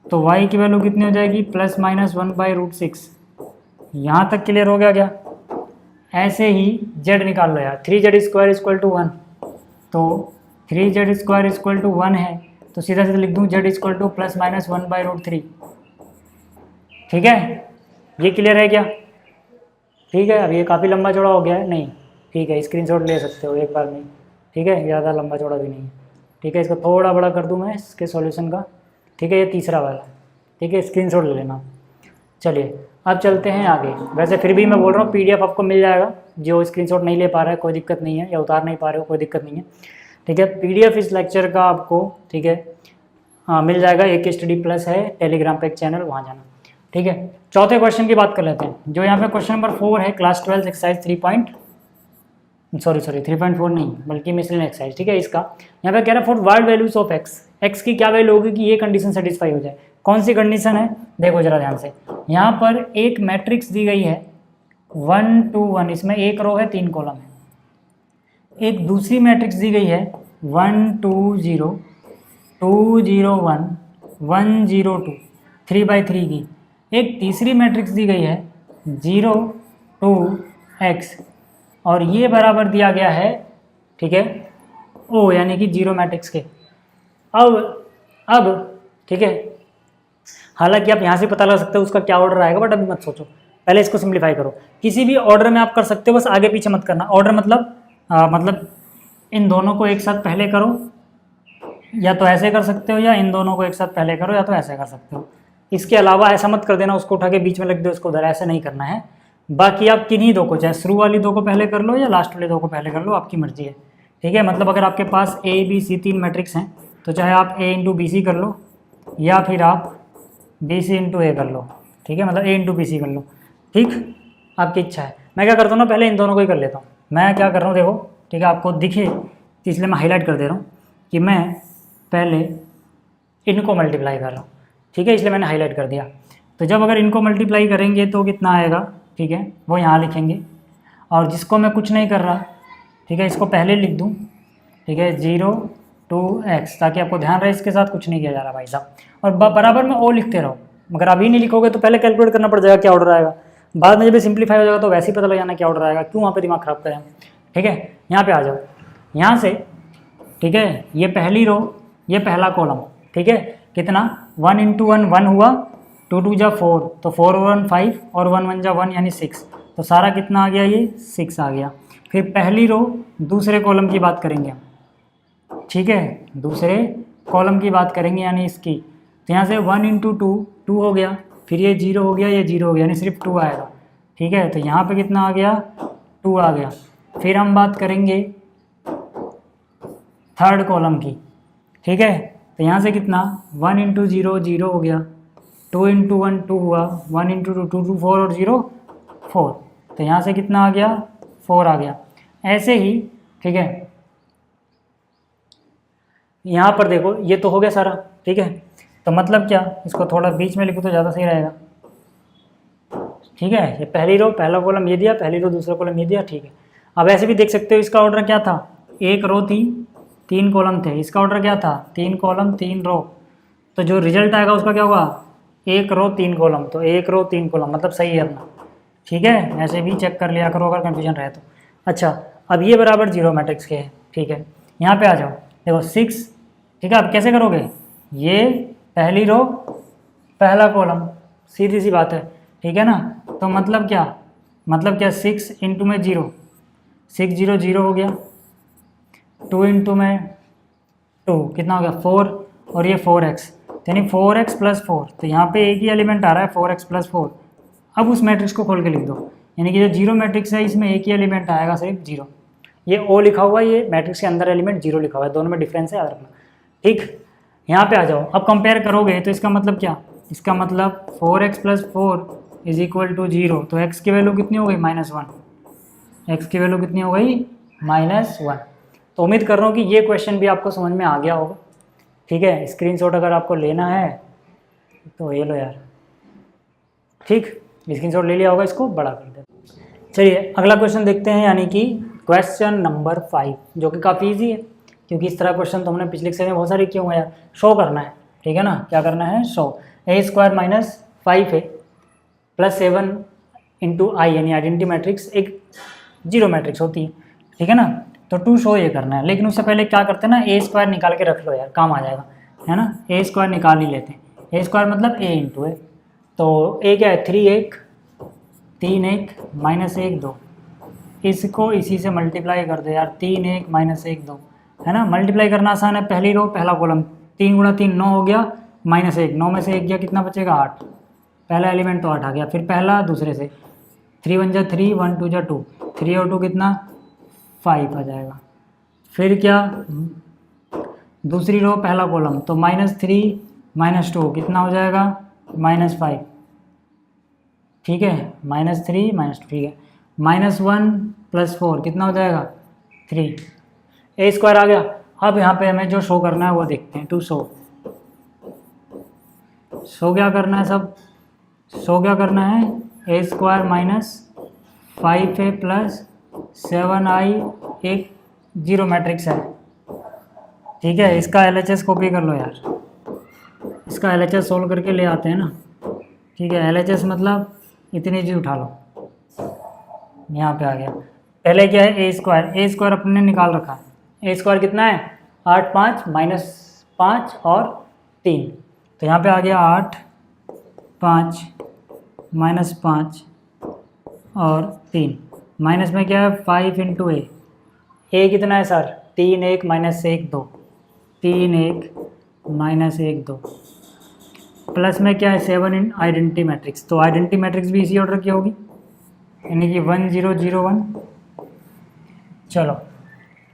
तो y की वैल्यू कितनी हो जाएगी प्लस माइनस 1/√6। यहाँ तक क्लियर हो गया क्या। ऐसे ही z निकाल लो यार, 3z स्क्वायर इक्वल टू 1, तो 3z स्क्वायर इक्वल टू 1 है, तो सीधा सीधा लिख दूँ z equal two plus minus 1/√3, ठीक है। ये क्लियर है क्या, ठीक है। अब ये काफ़ी लंबा चौड़ा हो गया है, नहीं ठीक है, स्क्रीनशॉट ले सकते हो एक बार में, ठीक है, ज़्यादा लंबा चौड़ा भी नहीं है। ठीक है, इसको थोड़ा बड़ा कर दूँ मैं इसके सॉल्यूशन का, ठीक है, ये तीसरा वाला, ठीक है, स्क्रीनशॉट ले लेना। चलिए अब चलते हैं आगे। वैसे फिर भी मैं बोल रहा हूँ PDF आपको मिल जाएगा, जो स्क्रीनशॉट नहीं ले पा रहा है कोई दिक्कत नहीं है, या उतार नहीं पा रहे हो कोई दिक्कत नहीं है, ठीक है। PDF इस लेक्चर का आपको, ठीक है, मिल जाएगा। एक स्टडी प्लस है टेलीग्राम पे एक चैनल, वहाँ जाना, ठीक है। चौथे क्वेश्चन की बात कर लेते हैं, जो यहाँ पे क्वेश्चन नंबर 4 है, क्लास 12 एक्सरसाइज 3.4 नहीं बल्कि मिसलिन एक्सरसाइज, ठीक है। इसका यहाँ पे कह रहा है for wide values of x की क्या वैल्यू होगी कि ये कंडीशन सेटिस्फाई हो जाए। कौन सी कंडीशन है, देखो जरा ध्यान से। यहाँ पर एक मैट्रिक्स दी गई है 1 2 1, इसमें एक रो है 3 कॉलम है। एक दूसरी मैट्रिक्स दी गई है 1 2 0 2 0 1 1 0 2 3/3 की। एक तीसरी मैट्रिक्स दी गई है 0 2 x, और ये बराबर दिया गया है, ठीक है, O यानी कि जीरो मैट्रिक्स के। अब ठीक है, हालांकि आप यहाँ से पता लगा सकते हो उसका क्या ऑर्डर आएगा, बट अभी मत सोचो, पहले इसको सिंप्लीफाई करो। किसी भी ऑर्डर में आप कर सकते हो, बस आगे पीछे मत करना। ऑर्डर मतलब इन दोनों को एक साथ पहले करो, या तो ऐसे कर सकते हो, या इन दोनों को एक साथ पहले करो, या तो ऐसे कर सकते हो। इसके अलावा ऐसा मत कर देना उसको उठा के बीच में लग दो उसको उधर, ऐसे नहीं करना है। बाकी आप किन्हीं दो को, चाहे शुरू वाली दो को पहले कर लो या लास्ट वाले दो को पहले कर लो, आपकी मर्जी है, ठीक है। मतलब अगर आपके पास A B C 3 मैट्रिक्स हैं तो चाहे आप A इंटू BC कर लो, या फिर आप BC इंटू A कर लो, ठीक है, मतलब A इंटू BC कर लो, ठीक, आपकी इच्छा है। मैं क्या करता हूँ ना, पहले इन दोनों को ही कर लेता हूँ। मैं क्या कर रहा हूँ देखो, ठीक है, आपको दिखे तो इसलिए मैं हाईलाइट कर दे रहा हूँ कि मैं पहले इनको मल्टीप्लाई कर रहा हूँ, ठीक है, इसलिए मैंने हाईलाइट कर दिया। तो जब अगर इनको मल्टीप्लाई करेंगे तो कितना आएगा, ठीक है, वो यहाँ लिखेंगे। और जिसको मैं कुछ नहीं कर रहा, ठीक है, इसको पहले लिख दूँ, ठीक है, 0 2 x, ताकि आपको ध्यान रहे इसके साथ कुछ नहीं किया जा रहा भाई साहब। और बराबर में O लिखते रहो। मगर अभी नहीं लिखोगे तो पहले कैलकुलेट करना पड़ जाएगा क्या ऑर्डर आएगा, बाद में जब ये सिंप्लीफाई हो जाएगा तो वैसे ही पता लग जाना क्या ऑर्डर आएगा, क्यों वहाँ पे दिमाग खराब करें, ठीक है। यहाँ पे आ जाओ, यहाँ से, ठीक है, ये पहली रो, ये पहला कॉलम, ठीक है, कितना 1 इंटू 1 1 हुआ, 2 2 जा 4, तो 4 1 5, और 1 1 जा 1 यानी 6, तो सारा कितना आ गया, ये 6 आ गया। फिर पहली रो दूसरे कॉलम की बात करेंगे हम, ठीक है, दूसरे कॉलम की बात करेंगे यानी इसकी। तो यहाँ से 1 इंटू 2 2 हो गया, फिर ये 0 हो गया, ये 0 हो गया, यानी सिर्फ 2 आएगा, ठीक है। तो यहाँ पे कितना आ गया, 2 आ गया। फिर हम बात करेंगे थर्ड कॉलम की, ठीक है। तो यहाँ से कितना 1 इंटू 0 0 हो गया, 2 इंटू 1 2 हुआ, 1 इंटू 2 2 2 4 और 0 4, तो यहाँ से कितना आ गया 4 आ गया। ऐसे ही, ठीक है, यहाँ पर देखो ये तो हो गया सारा, ठीक है। तो मतलब क्या, इसको थोड़ा बीच में लिखो तो ज़्यादा सही रहेगा, ठीक है। ये पहली रो पहला कॉलम ये दिया, पहली रो दूसरा कॉलम ये दिया, ठीक है। अब ऐसे भी देख सकते हो इसका ऑर्डर क्या था, एक रो थी 3 कॉलम थे, इसका ऑर्डर क्या था 3 कॉलम 3 रो, तो जो रिजल्ट आएगा उसका क्या होगा 1 रो 3 कॉलम, तो 1 रो 3 कॉलम मतलब सही है अपना, ठीक है। ऐसे भी चेक कर लिया करो अगर कन्फ्यूजन रहे तो। अच्छा, अब ये बराबर जीरो मैट्रिक्स के है, ठीक है। यहाँ पे आ जाओ, देखो 6, ठीक है। अब कैसे करोगे, ये पहली रो पहला कॉलम, सीधी सी बात है, ठीक है ना। तो मतलब क्या 6 इंटू में 0, 6 0 0 हो गया, 2 इंटू में 2 कितना हो गया 4, और ये 4x, यानी 4x प्लस 4, तो यहाँ पे एक ही एलिमेंट आ रहा है 4x प्लस 4। अब उस मैट्रिक्स को खोल के लिख दो, यानी कि जो जीरो मैट्रिक्स है इसमें एक ही एलिमेंट आएगा सिर्फ 0। ये O लिखा हुआ है, ये मैट्रिक्स के अंदर एलिमेंट 0 लिखा हुआ है, दोनों में डिफरेंस है, याद रखना, ठीक। यहाँ पे आ जाओ, अब कंपेयर करोगे तो इसका मतलब क्या, इसका मतलब 4x plus 4 is equal to 0, तो x की वैल्यू कितनी हो गई -1, x की वैल्यू कितनी हो गई -1। तो उम्मीद कर रहा हूँ कि ये क्वेश्चन भी आपको समझ में आ गया होगा, ठीक है। स्क्रीनशॉट अगर आपको लेना है तो ये लो यार, ठीक, स्क्रीनशॉट ले लिया होगा, इसको बड़ा कर दे। चलिए अगला क्वेश्चन देखते हैं, यानी कि क्वेश्चन नंबर 5, जो कि काफ़ी ईजी है, क्योंकि इस तरह क्वेश्चन तो हमने पिछले लेक्चर में बहुत सारे किए हुए हैं यार। शो करना है, ठीक है ना, क्या करना है, शो a² - 5a + 7 इंटू आई, यानी आइडेंटिटी मैट्रिक्स एक जीरो मैट्रिक्स होती है, ठीक है ना। तो टू शो ये करना है, लेकिन उससे पहले क्या करते हैं ना, a² निकाल के रख लो यार, काम आ जाएगा, है ना। a² निकाल ही लेते हैं, a² मतलब a इंटू है, तो a क्या है 3 1 3 1 -1 2, इसको इसी से मल्टीप्लाई कर दो यार, 3 1 -1 2, है ना। मल्टीप्लाई करना आसान है, पहली रो पहला कॉलम, 3 गुणा 3 9 हो गया, -1, 9 में से 1 गया, कितना बचेगा 8, पहला एलिमेंट तो 8 आ गया। फिर पहला दूसरे से 3 1 जा 3, 1 2 जा 2, 3 और 2 कितना 5 आ जाएगा। फिर क्या, दूसरी रो पहला कॉलम, तो -3 -2 कितना हो जाएगा -5, ठीक है, -3 -2, ठीक है, -1 + 4 कितना हो जाएगा 3, a² आ गया। अब यहाँ पे हमें जो शो करना है वो देखते हैं, टू शो क्या करना है सब, शो क्या करना है, a² - 5a + 7i एक जीरो मैट्रिक्स है, ठीक है। इसका LHS कॉपी कर लो यार, इसका LHS सोल्व करके ले आते हैं ना, ठीक है। LHS मतलब इतनी चीज़ उठा लो, यहाँ पे आ गया। पहले क्या है, a² अपने निकाल रखा है, a² कितना है 8 5 -5 और 3, तो यहाँ पे आ गया 8 5 -5 और 3, माइनस में क्या है 5 × a कितना है सर 3 1 -1 2, 3 1 -1 2, प्लस में क्या है 7 इन आइडेंटिटी मैट्रिक्स, तो आइडेंटिटी मैट्रिक्स भी इसी ऑर्डर की होगी, यानी कि 1 0 0 1। चलो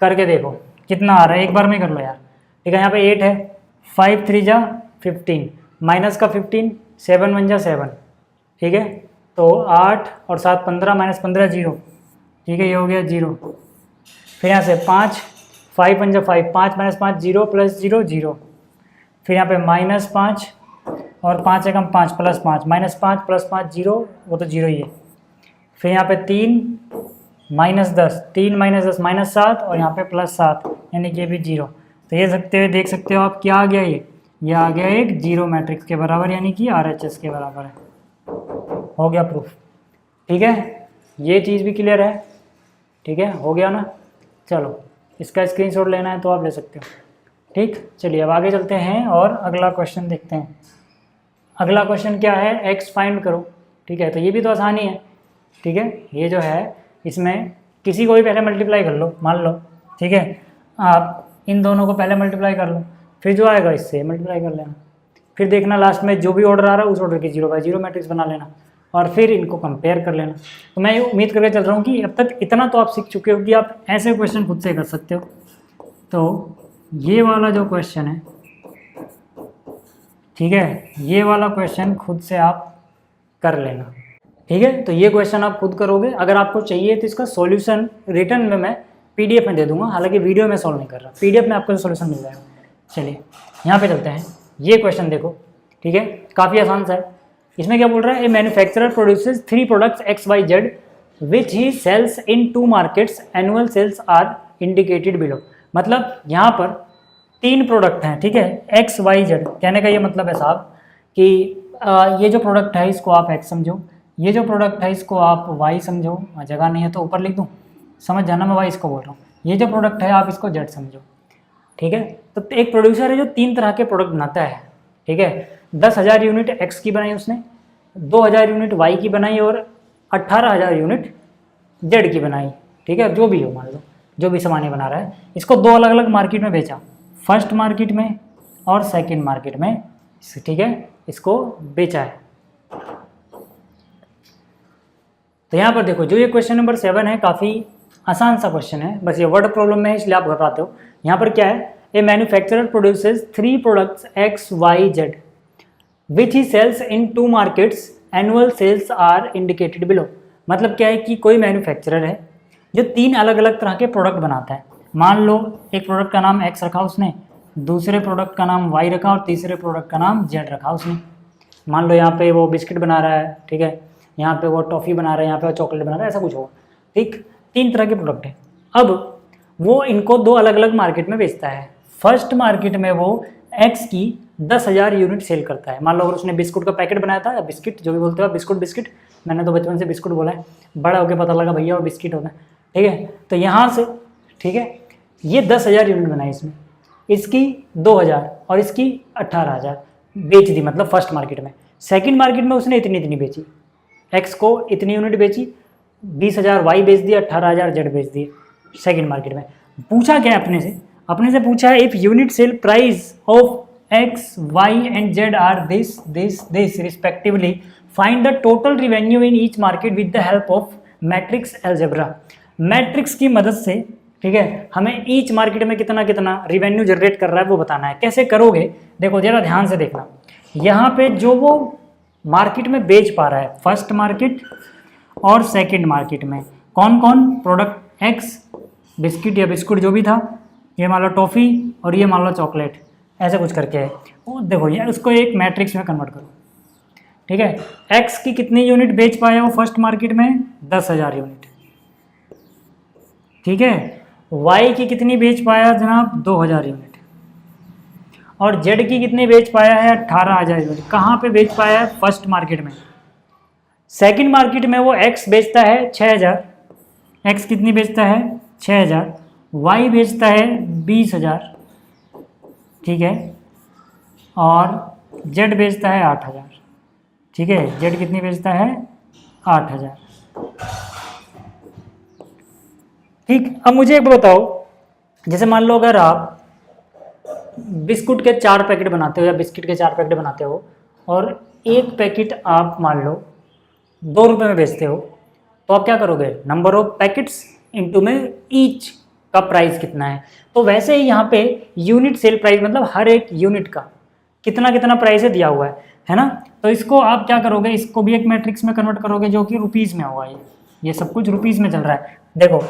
करके देखो कितना आ रहा है, एक बार में कर लो यार, ठीक है। यहाँ पे 8 है, 5 3 जा 15, माइनस का 15, 7 1 जा 7, ठीक है। तो 8 और 7 15, -15 0, ठीक है, ये हो गया 0। फिर यहाँ से 5 5 1 जा 5, 5 -5 0 + 0 0, फिर यहाँ पे -5 और 5 एकम 5 + 5, -5 + 5 0, वो तो 0 ही है। फिर यहाँ पे 3 -10, 3 -10 -7 और यहाँ पे +7, यानी कि ये भी 0। तो ये देख सकते हो आप, क्या आ गया ये आ गया एक जीरो मैट्रिक्स के बराबर, यानी कि RHS के बराबर है। हो गया प्रूफ, ठीक है, ये चीज़ भी क्लियर है, ठीक है, हो गया ना। चलो इसका स्क्रीनशॉट लेना है तो आप ले सकते हो, ठीक। चलिए अब आगे चलते हैं और अगला क्वेश्चन देखते हैं। अगला क्वेश्चन क्या है, x फाइंड करो, ठीक है। तो ये भी तो आसानी है, ठीक है। ये जो है इसमें किसी को भी पहले मल्टीप्लाई कर लो, मान लो, ठीक है। आप इन दोनों को पहले मल्टीप्लाई कर लो, फिर जो आएगा इससे मल्टीप्लाई कर लेना, फिर देखना लास्ट में जो भी ऑर्डर आ रहा है उस ऑर्डर की 0/0 मैट्रिक्स बना लेना, और फिर इनको कंपेयर कर लेना। तो मैं उम्मीद करके चल रहा हूँ कि अब तक इतना तो आप सीख चुके हो कि आप ऐसे क्वेश्चन खुद से कर सकते हो। तो ये वाला जो क्वेश्चन है, ठीक है, ये वाला क्वेश्चन खुद से आप कर लेना, ठीक है। तो ये क्वेश्चन आप खुद करोगे, अगर आपको चाहिए तो इसका सॉल्यूशन रिटर्न में मैं PDF में दे दूंगा, हालांकि वीडियो में सॉल्व नहीं कर रहा, PDF में आपको सॉल्यूशन मिल जाएगा। चलिए यहाँ पे चलते हैं, ये क्वेश्चन देखो, ठीक है, काफ़ी आसान सा है। इसमें क्या बोल रहा है, a manufacturer produces 3 products XYZ which he sells in 2 markets, annual sales are indicated below. मतलब यहाँ पर 3 प्रोडक्ट हैं, ठीक है, XYZ, कहने का ये मतलब है साहब कि ये जो प्रोडक्ट है इसको आप X समझो, ये जो प्रोडक्ट है इसको आप Y समझो, जगह नहीं है तो ऊपर लिख दूँ, समझ जाना मैं Y इसको बोल रहा हूँ, ये जो प्रोडक्ट है आप इसको Z समझो, ठीक है। तो एक प्रोड्यूसर है जो 3 तरह के प्रोडक्ट बनाता है, ठीक है। 10,000 यूनिट X की बनाई उसने, 2,000 यूनिट Y की बनाई और 18,000 यूनिट Z की बनाई, ठीक है, जो भी हो, मान लो जो भी सामान बना रहा है, इसको 2 अलग अलग मार्केट में बेचा, फर्स्ट मार्केट में और सेकंड मार्केट में, ठीक है, इसको बेचा है। तो यहाँ पर देखो जो ये क्वेश्चन नंबर 7 है, काफ़ी आसान सा क्वेश्चन है, बस ये वर्ड प्रॉब्लम में है इसलिए आप घबराते हो। यहाँ पर क्या है, a manufacturer produces 3 products XYZ which he sells in 2 markets, annual sales are indicated below. मतलब क्या है कि कोई मैन्युफैक्चरर है जो 3 अलग अलग तरह के प्रोडक्ट बनाता है। मान लो एक प्रोडक्ट का नाम X रखा उसने, दूसरे प्रोडक्ट का नाम Y रखा और तीसरे प्रोडक्ट का नाम Z रखा उसने। मान लो यहाँ पे वो बिस्किट बना रहा है, ठीक है, यहाँ पे वो टॉफ़ी बना रहा है, यहाँ पे वो चॉकलेट बना रहा है, ऐसा कुछ होगा, ठीक। 3 तरह के प्रोडक्ट है। अब वो इनको 2 अलग अलग मार्केट में बेचता है। फर्स्ट मार्केट में वो X की 10,000 यूनिट सेल करता है। मान लो अगर उसने बिस्कुट का पैकेट बनाया था, या बिस्किट जो भी बोलते हो, बिस्कुट, मैंने तो बचपन से बिस्कुट बोला है, बड़ा होकर पता लगा भैया वो बिस्किट होता है, ठीक है। तो यहाँ से, ठीक है, ये 10,000 यूनिट बनाई इसमें, इसकी 2,000 और इसकी 18,000 बेच दी, मतलब फर्स्ट मार्केट में। सेकंड मार्केट में उसने इतनी बेची, X को इतनी यूनिट बेची, 20,000 Y बेच दिए, 18,000 Z बेच दिए सेकंड मार्केट में। पूछा क्या अपने से, अपने से पूछा है if unit sale price of X Y and Z are this respectively find the total revenue in each market with the help of matrix algebra. Matrix की मदद से, ठीक है, हमें ईच मार्केट में कितना कितना रिवेन्यू जनरेट कर रहा है वो बताना है। कैसे करोगे, देखो जरा ध्यान से देखना। यहाँ पे जो वो मार्केट में बेच पा रहा है, फर्स्ट मार्केट और सेकंड मार्केट में कौन कौन प्रोडक्ट, एक्स बिस्किट या बिस्कुट जो भी था, ये मान लो टॉफ़ी और ये मान लो चॉकलेट, ऐसे कुछ करके है वो। देखो ये उसको एक मैट्रिक्स में कन्वर्ट करो, ठीक है। एक्स की कितनी यूनिट बेच पाया वो फर्स्ट मार्केट में, 10,000 यूनिट, ठीक है। वाई की कितनी बेच पाया जनाब, 2,000 यूनिट। और जेड की कितनी बेच पाया है, 18,000 यूनिट। कहाँ पे बेच पाया है, फर्स्ट मार्केट में। सेकंड मार्केट में वो एक्स बेचता है 6,000, एक्स कितनी बेचता है 6,000, वाई बेचता है 20,000, ठीक है, और जेड बेचता है 8,000, ठीक है। जेड कितनी बेचता है, 8,000, ठीक। अब मुझे एक बताओ, जैसे मान लो अगर आप बिस्कुट के 4 पैकेट बनाते हो या बिस्किट के 4 पैकेट बनाते हो और एक पैकेट आप मान लो 2 रुपये में बेचते हो, तो आप क्या करोगे, नंबर ऑफ पैकेट्स इंटू में ईच का प्राइस कितना है। तो वैसे ही यहाँ पे यूनिट सेल प्राइस मतलब हर एक यूनिट का कितना कितना प्राइस है दिया हुआ है ना। तो इसको आप क्या करोगे, इसको भी एक मैट्रिक्स में कन्वर्ट करोगे जो कि रुपीज़ में होगा। ये सब कुछ रुपीज़ में चल रहा है। देखो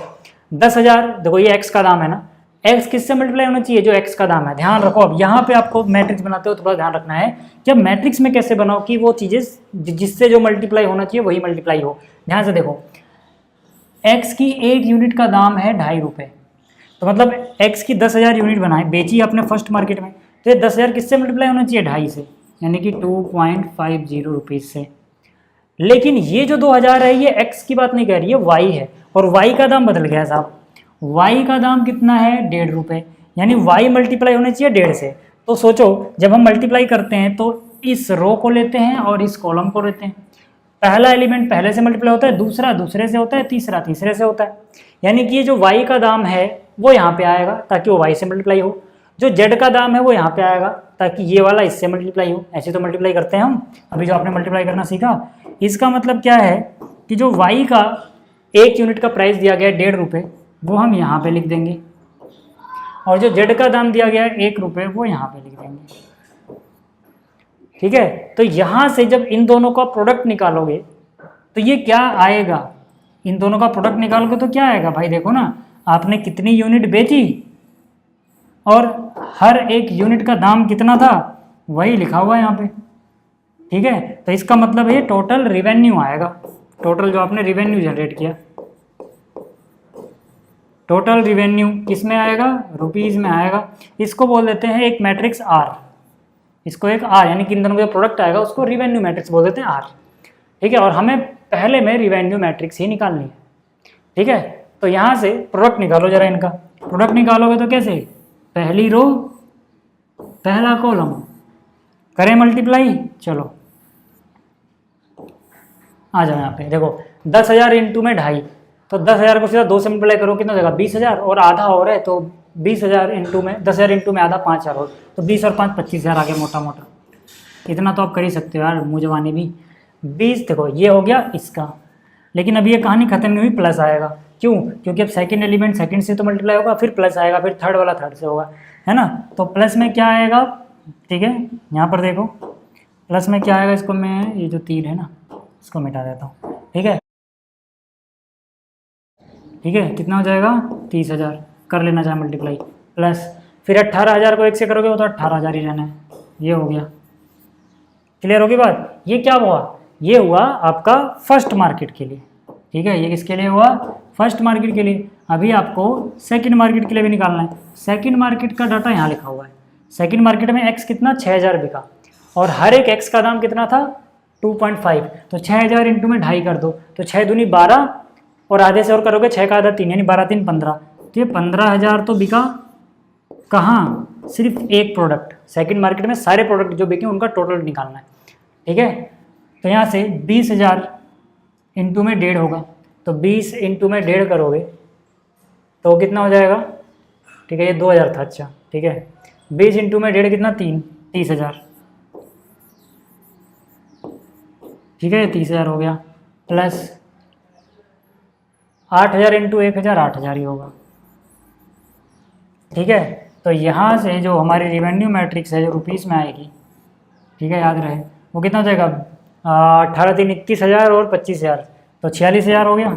10,000, देखो ये एक्स का दाम है ना, एक्स किससे मल्टीप्लाई होना चाहिए, जो एक्स का दाम है। ध्यान रखो, अब यहाँ पे आपको मैट्रिक्स बनाते हो थोड़ा ध्यान रखना है कि अब मैट्रिक्स में कैसे बनाओ कि वो चीज़ें जिससे जो मल्टीप्लाई होना चाहिए वही मल्टीप्लाई हो। ध्यान से देखो, एक्स की एक यूनिट का दाम है 2.5 रुपये, तो मतलब एक्स की 10,000 यूनिट बनाए, बेची आपने फर्स्ट मार्केट में, तो ये 10,000 किससे मल्टीप्लाई होना चाहिए, 2.5 से, यानी कि 2.50 रुपीज़ से। लेकिन ये जो 2,000 है ये एक्स की बात नहीं कह रही है, वाई है, और वाई का दाम बदल गया साहब। वाई का दाम कितना है, 1.5 रुपये, यानी वाई मल्टीप्लाई होना चाहिए 1.5 से। तो सोचो जब हम मल्टीप्लाई करते हैं तो इस रो को लेते हैं और इस कॉलम को लेते हैं। पहला एलिमेंट पहले से मल्टीप्लाई होता है, दूसरा दूसरे से होता है, तीसरा तीसरे से होता है। यानी कि ये जो वाई का दाम है वो यहाँ पे आएगा ताकि वो वाई से मल्टीप्लाई हो, जो जेड का दाम है वो यहाँ पे आएगा ताकि ये वाला इससे मल्टीप्लाई हो। ऐसे तो मल्टीप्लाई करते हैं हम, अभी जो आपने मल्टीप्लाई करना सीखा। इसका मतलब क्या है कि जो वाई का एक यूनिट का प्राइस दिया गया है 1.5 रुपये, वो हम यहाँ पे लिख देंगे, और जो जेड का दाम दिया गया है 1 रुपये, वो यहाँ पे लिख देंगे, ठीक है। तो यहाँ से जब इन दोनों का प्रोडक्ट निकालोगे तो ये क्या आएगा, इन दोनों का प्रोडक्ट निकालोगे तो क्या आएगा भाई, देखो ना आपने कितनी यूनिट बेची और हर एक यूनिट का दाम कितना था, वही लिखा हुआ है यहाँ पे, ठीक है। तो इसका मतलब ये टोटल रिवेन्यू आएगा, टोटल जो आपने रिवेन्यू जनरेट किया, टोटल रिवेन्यू किस में आएगा, रुपीज़ में आएगा। इसको बोल देते हैं एक मैट्रिक्स आर, इसको एक आर, यानी कि इन दोनों का प्रोडक्ट आएगा उसको रिवेन्यू मैट्रिक्स बोल देते हैं आर, ठीक है। और हमें पहले में रिवेन्यू मैट्रिक्स ही निकालनी है, ठीक है। तो यहाँ से प्रोडक्ट निकालो जरा, इनका प्रोडक्ट निकालोगे तो कैसे, पहली रो पहला कॉलम करें मल्टीप्लाई, चलो आ जाओ यहाँ पे। देखो 10,000 इंटू में 2.5, तो 10,000 को सीधा 2 से मल्टीप्लाई करो, कितना देगा 20,000, और आधा और है तो 20,000 इंटू में 10,000 इंटू में आधा 5,000 हो, तो 20 और 5 25,000 आ गया मोटा मोटा। इतना तो आप कर ही सकते हो यार, मुँह जवानी भी। 20 देखो ये हो गया इसका, लेकिन अभी ये कहानी खत्म नहीं हुई, प्लस आएगा। क्यों, क्योंकि अब सेकंड एलिमेंट सेकंड से तो मल्टीप्लाई होगा, फिर प्लस आएगा, फिर थर्ड वाला थर्ड से होगा, है ना। तो प्लस में क्या आएगा, ठीक है, यहाँ पर देखो प्लस में क्या आएगा, इसको मैं ये जो तीर है ना इसको मिटा देता हूँ, ठीक है, ठीक है। कितना हो जाएगा 30,000, कर लेना चाहे मल्टीप्लाई, प्लस फिर 18,000 को 1 से करोगे वो तो 18,000 ही रहना है, ये हो गया। क्लियर होगी बात। ये क्या हुआ, ये हुआ आपका फर्स्ट मार्केट के लिए, ठीक है। ये किसके लिए हुआ, फर्स्ट मार्केट के लिए। अभी आपको सेकंड मार्केट के लिए भी निकालना है। सेकंड मार्केट का डाटा यहाँ लिखा हुआ है। सेकंड मार्केट में एक्स कितना 6,000 बिका, और हर एक एक्स का दाम कितना था 2.5, तो 6,000 इंटू में 2.5 कर दो, तो 6 दूनी 12, और आधे से और करोगे 6 का आधा 3, यानी 12 3 15, तो ये 15,000 तो बिका। कहाँ, सिर्फ एक प्रोडक्ट, सेकंड मार्केट में सारे प्रोडक्ट जो बिके उनका टोटल निकालना है, ठीक है। तो यहाँ से 20,000 इंटू में 1.5 होगा, तो 20 इंटू में 1.5 करोगे तो कितना हो जाएगा ठीक है, ये 2000 था। अच्छा ठीक है, 20 इंटू में 1.5 कितना, 30,000। ठीक है, 30,000 हो गया, प्लस 8,000 इंटू 1,000, 8,000 ही होगा। ठीक है, तो यहाँ से जो हमारी रिवेन्यू मैट्रिक्स है जो रुपीज़ में आएगी, ठीक है, याद रहे, वो कितना हो जाएगा, 18,321,000 और 25,000, तो 46,000 हो गया।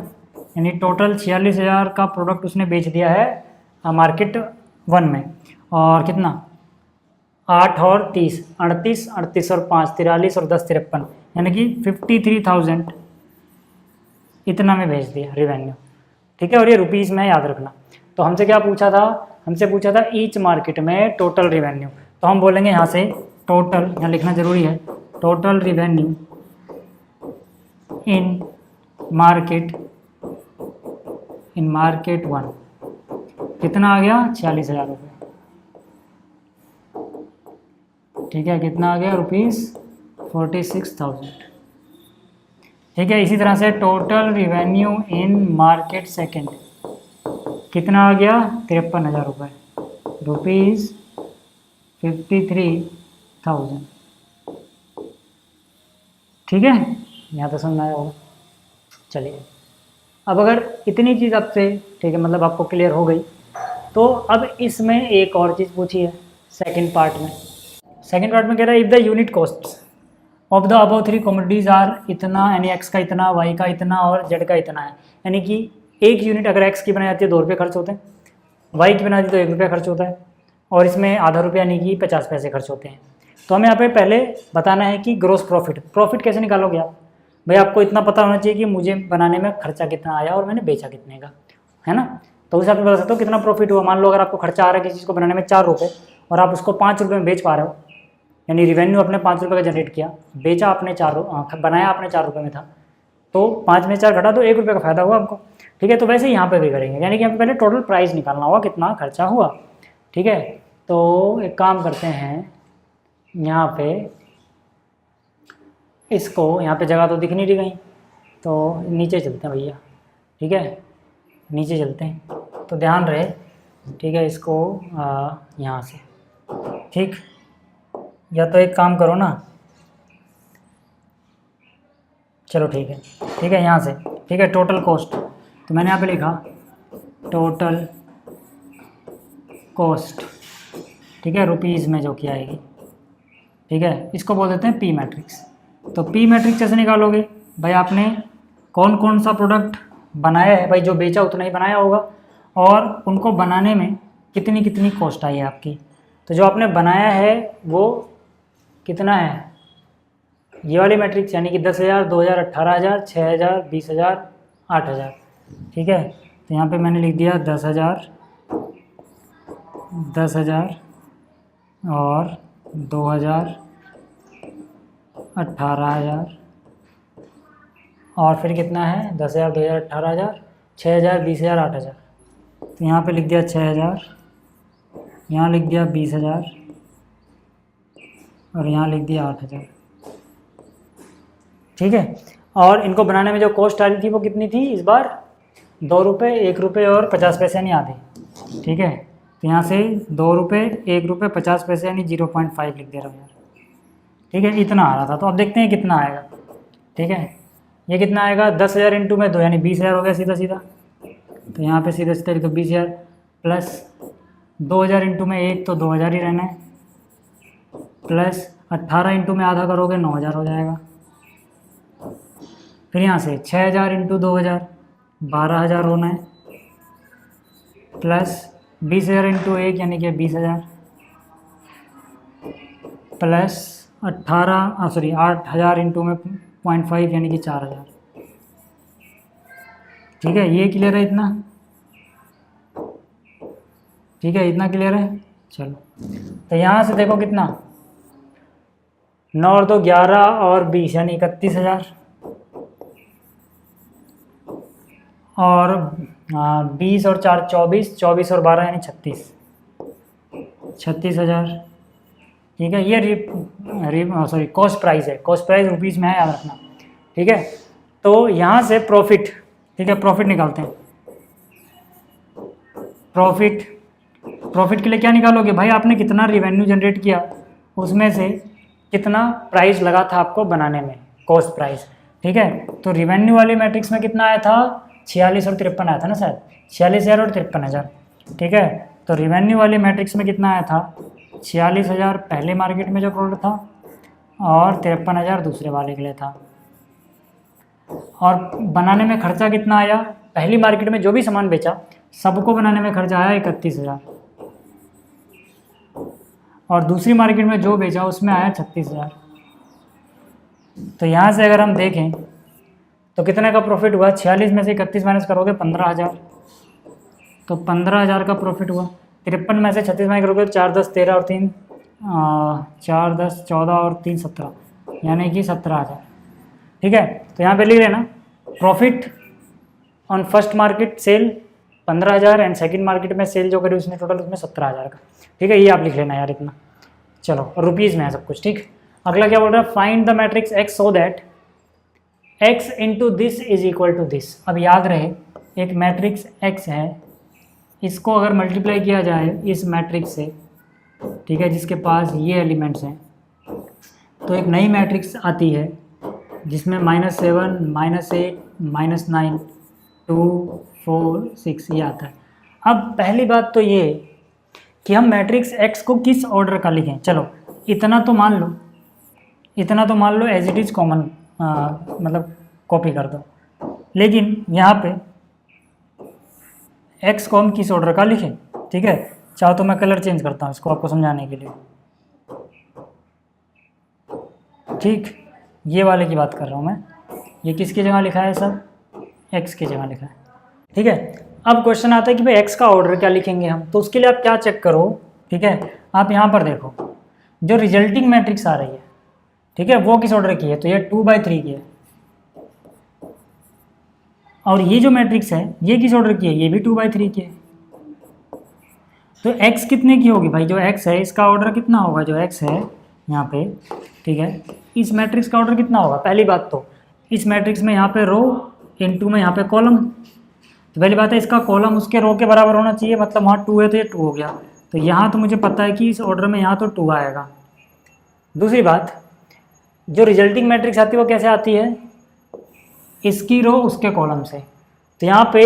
यानी टोटल 46,000 का प्रोडक्ट उसने बेच दिया है मार्केट 1 में। और कितना, 8 और 30, 38, 38 और 5, 43 और 10, 53, यानी कि 53,000 इतना में भेज दिया रिवेन्यू। ठीक है, और ये रुपीज़ में, याद रखना। तो हमसे क्या पूछा था, हमसे पूछा था ईच मार्केट में टोटल रिवेन्यू, तो हम बोलेंगे यहाँ से टोटल, यहाँ लिखना जरूरी है, टोटल रिवेन्यू इन मार्केट 1 कितना आ गया, 46,000 रुपये। ठीक है, कितना आ गया, ₹46,000। ठीक है, इसी तरह से टोटल रिवेन्यू इन मार्केट सेकंड कितना आ गया, 53,000 रुपये, ₹53,000। ठीक है, यहाँ तो समझ आया होगा। चलिए, अब अगर इतनी चीज़ आपसे, ठीक है, मतलब आपको क्लियर हो गई, तो अब इसमें एक और चीज़ पूछी है सेकंड पार्ट में। सेकंड पार्ट में कह रहा है if the unit cost of the above 3 commodities are इतना, यानी एक्स का इतना, वाई का इतना और जेड का इतना है। यानी कि एक यूनिट अगर एक्स की बनाई जाती है 2 रुपये खर्च होते हैं, वाई की बनाती है तो 1 रुपया खर्च होता है, और इसमें आधा रुपया यानी कि 50 पैसे खर्च होते हैं। तो हमें यहाँ पे पहले बताना है कि ग्रोस प्रॉफिट कैसे निकालोगे आप। भाई आपको इतना पता होना चाहिए कि मुझे बनाने में खर्चा कितना आया और मैंने बेचा कितने का, है ना। तो उस हिसाब से बता सकते हो कितना प्रॉफिट हुआ। मान लो अगर आपको खर्चा आ रहा है किसी चीज़ को बनाने में 4 रुपये और आप उसको 5 रुपये में बेच पा रहे हो, यानी रिवेन्यू आपने 5 रुपये का जनरेट किया, बेचा आपने 4, बनाया आपने 4 रुपये में था, तो 5 में 4 घटा तो 1 रुपये का फायदा हुआ आपको। ठीक है, तो वैसे ही यहाँ पे भी करेंगे, यानी कि यहाँ पे पहले टोटल प्राइस निकालना होगा कितना खर्चा हुआ। ठीक है, तो एक काम करते हैं, यहाँ पे इसको, यहाँ पे जगह तो दिख नहीं रही कहीं, तो नीचे चलते हैं भैया। ठीक है, नीचे चलते हैं, तो ध्यान रहे। ठीक है, इसको यहाँ से, ठीक, या तो एक काम करो ना, चलो ठीक है, यहाँ से, ठीक है, टोटल कॉस्ट, तो मैंने यहाँ पे लिखा टोटल कॉस्ट, ठीक है, रुपीज़ में जो कि आएगी। ठीक है, इसको बोल देते हैं पी मैट्रिक्स। तो पी मैट्रिक्स कैसे निकालोगे भाई, आपने कौन कौन सा प्रोडक्ट बनाया है, भाई जो बेचा उतना ही बनाया होगा, और उनको बनाने में कितनी कितनी कॉस्ट आई है आपकी। तो जो आपने बनाया है वो कितना है, ये वाली मैट्रिक्स, यानी कि 10,000, 2,000, 18,000, 6,000, 20,000, 8,000। ठीक है, तो यहाँ पे मैंने लिख दिया 10,000, 10,000 और 2,000, 18,000, और फिर कितना है 10,000, 2,000, 18,000, 6,000, 20,000, 8,000। तो यहाँ पे लिख दिया 6,000, यहाँ लिख दिया 20,000 और यहाँ लिख दिया 8,000। ठीक है, और इनको बनाने में जो कॉस्ट आ रही थी वो कितनी थी इस बार, 2 रुपये, 1 रुपये और 50 पैसे नहीं आते। ठीक है, तो यहाँ से 2 रुपये, 1 रुपये 50 पैसे यानी 0.5 लिख दे रहा हूँ यार। ठीक है, इतना आ रहा था, तो अब देखते हैं कितना आएगा। ठीक है, ये कितना आएगा, 10,000 इंटू में 2 यानी 20,000 हो गया सीधा सीधा। तो यहाँ पे सीधा सीधा तो 20,000 प्लस 2,000 इंटू में 1 तो 2,000 ही रहना है, प्लस 18 इंटू में आधा करोगे 9,000 हो जाएगा। फिर यहाँ से 6,000 इंटू 2,000 12,000 होना है, प्लस 20,000 इंटू 1 यानी कि 20,000, प्लस 8,000 इंटू में 0.5 यानी कि 4,000। ठीक है, ये क्लियर है इतना। ठीक है, इतना क्लियर है। चलो, तो यहाँ से देखो कितना, 9 और 2 11 और 20 यानी 31,000, और 20 और 4 24, 24 और 12 यानी 36,000। ठीक है, ये कॉस्ट प्राइस है, कॉस्ट प्राइस रुपीज़ में है, याद रखना। ठीक है, तो यहाँ से प्रॉफिट, ठीक है, प्रॉफिट निकालते हैं। प्रॉफिट प्रॉफिट के लिए क्या निकालोगे भाई, आपने कितना रिवेन्यू जनरेट किया, उसमें से कितना प्राइस लगा था आपको बनाने में, कॉस्ट प्राइस। ठीक है, तो रिवेन्यू वाले मैट्रिक्स में कितना आया था, 46 और 53 आया था ना शायद, 46,000 और 53,000। ठीक है, तो रिवेन्यू वाले मैट्रिक्स में कितना आया था, 46,000 पहले मार्केट में जो प्रोडक्ट था और 53,000 दूसरे वाले के लिए था। और बनाने में खर्चा कितना आया, पहली मार्केट में जो भी सामान बेचा सबको बनाने में खर्चा आया 31,000, और दूसरी मार्केट में जो बेचा उसमें आया 36,000। तो यहाँ से अगर हम देखें तो कितने का प्रॉफिट हुआ, 46 में से 31 माइनस करोगे 15,000, तो 15,000 का प्रॉफिट हुआ। 53 में से 36 माइनस करोगे 4 10 13 और 3 4 10 14 और 3 17, यानी कि 17,000। ठीक है, तो यहाँ पे लिख लेना profit on first market sale 15,000 and second market में सेल जो करी उसने टोटल उसमें 17,000 का। ठीक है, ये आप लिख लेना यार इतना। चलो रुपीज़ में है सब कुछ। ठीक, अगला क्या बोल रहा है, find the matrix X so that X into this is equal to this. अब याद रहे एक मैट्रिक्स एक्स है, इसको अगर मल्टीप्लाई किया जाए इस मैट्रिक्स से, ठीक है, जिसके पास ये एलिमेंट्स हैं, तो एक नई मैट्रिक्स आती है जिसमें -7 -8 -9 2 4 6 ये आता है। अब पहली बात तो ये कि हम मैट्रिक्स एक्स को किस ऑर्डर का लिखें। चलो इतना तो मान लो एज इट इज़ कॉमन, मतलब कॉपी कर दो, लेकिन यहाँ पे एक्स को हम किस ऑर्डर का लिखें। ठीक है, चाहो तो मैं कलर चेंज करता हूँ इसको आपको समझाने के लिए। ठीक, ये वाले की बात कर रहा हूँ मैं, ये किसकी जगह लिखा है सब, एक्स की जगह लिखा है। ठीक है, अब क्वेश्चन आता है कि भाई एक्स का ऑर्डर क्या लिखेंगे हम, तो उसके लिए आप क्या चेक करो। ठीक है, आप यहाँ पर देखो जो रिजल्टिंग मैट्रिक्स आ रही है, ठीक है, वो किस ऑर्डर की है, तो ये 2/3 की है। और ये जो मैट्रिक्स है ये किस ऑर्डर की है, ये भी 2/3 की है। तो x कितने की होगी भाई, जो x है इसका ऑर्डर कितना होगा, जो x है यहाँ पे, ठीक है, इस मैट्रिक्स का ऑर्डर कितना होगा। पहली बात तो इस मैट्रिक्स में यहाँ पे रो इनटू में यहाँ पे कॉलम, तो पहली बात है इसका कॉलम उसके रो के बराबर होना चाहिए, मतलब वहाँ 2 है तो ये 2 हो गया। तो यहाँ तो मुझे पता है कि इस ऑर्डर में यहाँ तो 2 आएगा। दूसरी बात, जो रिजल्टिंग मैट्रिक्स आती है वो कैसे आती है, इसकी रो उसके कॉलम से, तो यहाँ पे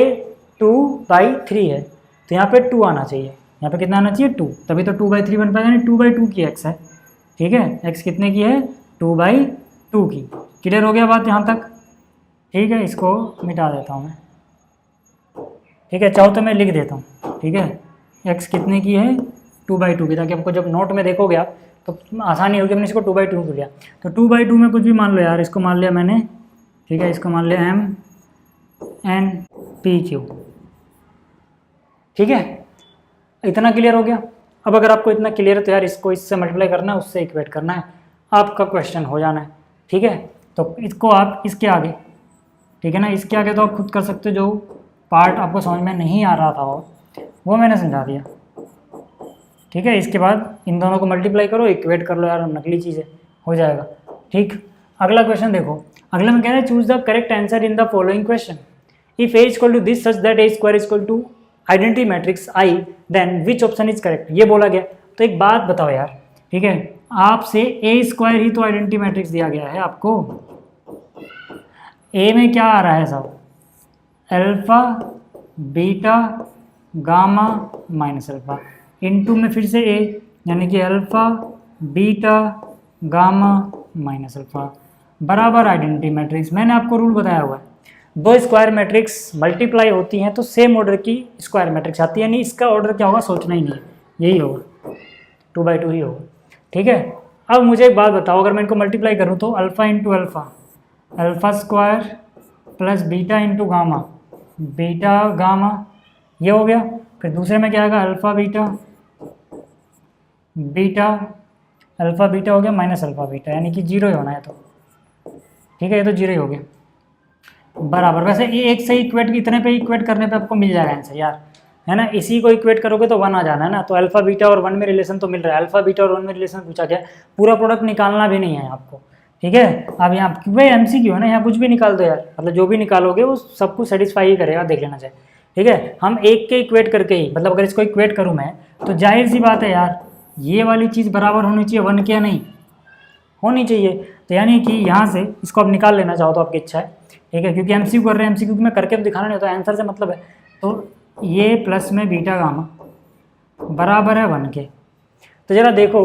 2/3 है तो यहाँ पे 2 आना चाहिए, यहाँ पे कितना आना चाहिए 2, तभी तो 2/3 बन पाएगा, यानी 2/2 की x है। ठीक है, x कितने की है, 2/2 की। क्लियर हो गया बात यहाँ तक। ठीक है, इसको मिटा देता हूँ मैं। ठीक है, चाहो तो मैं लिख देता हूँ। ठीक है, x कितने की है, 2/2 की, ताकि आपको जब नोट में देखोगे आप तो आसानी होगी। हमने इसको 2/2 को लिया, तो 2/2 में कुछ भी मान लो यार, इसको मान लिया मैंने। ठीक है, इसको मान लिया MNPQ। ठीक है, इतना क्लियर हो गया। अब अगर आपको इतना क्लियर है तो यार इसको इससे मल्टीप्लाई करना है, उससे इक्वेट करना है, आपका क्वेश्चन हो जाना है। ठीक है, तो इसको आप इसके आगे, ठीक है ना, इसके आगे तो आप खुद कर सकते हो, जो पार्ट आपको समझ में नहीं आ रहा था वो मैंने समझा दिया। ठीक है, इसके बाद इन दोनों को मल्टीप्लाई करो, इक्वेट कर लो यार, नकली चीज़ें हो जाएगा। ठीक, अगला क्वेश्चन देखो, अगला में कह रहा है choose the correct answer in the following question. If a equal to this such that a square equal to identity matrix I, then which option is correct, ये बोला गया। तो एक बात बताओ यार, ठीक है, आपसे a स्क्वायर ही तो आइडेंटिटी मैट्रिक्स दिया गया है आपको। a में क्या आ रहा है सब, alpha beta gamma minus alpha, into में फिर से a, यानी कि alpha beta gamma minus alpha बराबर आइडेंटिटी मैट्रिक्स। मैंने आपको रूल बताया हुआ है, दो स्क्वायर मैट्रिक्स मल्टीप्लाई होती हैं तो सेम ऑर्डर की स्क्वायर मैट्रिक्स आती है, यानी इसका ऑर्डर क्या होगा सोचना ही नहीं है, यही होगा 2/2 ही होगा। ठीक है, अब मुझे एक बात बताओ, अगर मैं इनको मल्टीप्लाई करूँ तो alpha into alpha, alpha square plus beta into gamma, beta gamma, ये हो गया। फिर दूसरे में क्या आएगा, alpha beta beta, alpha beta हो गया माइनस अल्फ़ा बीटा, यानी कि 0 ही होना है। तो ठीक है, ये तो 0 ही हो गया बराबर। वैसे ये एक से इक्वेट, इतने पे इक्वेट करने पे आपको मिल जाएगा आंसर यार, है ना। इसी को इक्वेट करोगे तो 1 आ जाना है ना। तो अल्फा बीटा और 1 में रिलेशन तो मिल रहा है, अल्फा बीटा और 1 में रिलेशन पूछा गया, पूरा प्रोडक्ट निकालना भी नहीं है आपको। ठीक है, अब यहाँ भाई MCQ है ना, यहाँ कुछ भी निकाल दो यार, मतलब जो भी निकालोगे वो सब कुछ सेटिस्फाई ही करेगा, देख लेना चाहिए। ठीक है, हम एक के इक्वेट करके ही, मतलब अगर इसको इक्वेट करूँ मैं तो जाहिर सी बात है यार, ये वाली चीज़ बराबर होनी चाहिए 1 के, या नहीं होनी चाहिए। तो यानी कि यहाँ से इसको आप निकाल लेना चाहो तो आपकी इच्छा है, ठीक है, क्योंकि एमसीक्यू कर रहे हैं, एमसीक्यू में करके तो दिखाना नहीं होता, आंसर से मतलब है। तो ये प्लस में बीटा गामा बराबर है 1 के। तो जरा देखो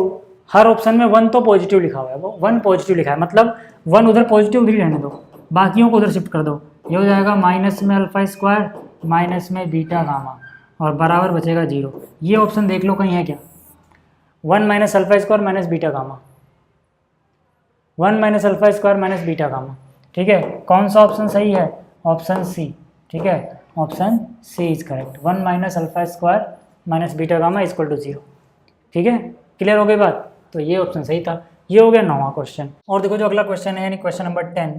हर ऑप्शन में 1 तो पॉजिटिव लिखा हुआ है, वो 1 पॉजिटिव लिखा है, मतलब 1 उधर पॉजिटिव उधर ही रहने दो, बाकियों को उधर शिफ्ट कर दो। ये हो जाएगा माइनस में अल्फा स्क्वायर माइनस में बीटा गामा और बराबर बचेगा 0। ये ऑप्शन देख लो कहीं है क्या, 1 minus alpha square minus beta gamma, 1 minus alpha square minus beta gamma, ठीक है। कौन सा ऑप्शन सही है, ऑप्शन सी, ठीक है, option C is correct, 1 minus alpha square minus beta gamma equal to 0, ठीक है। क्लियर हो गई बात, तो ये ऑप्शन सही था। ये हो गया 9वां क्वेश्चन। और देखो जो अगला क्वेश्चन है यानी क्वेश्चन नंबर 10,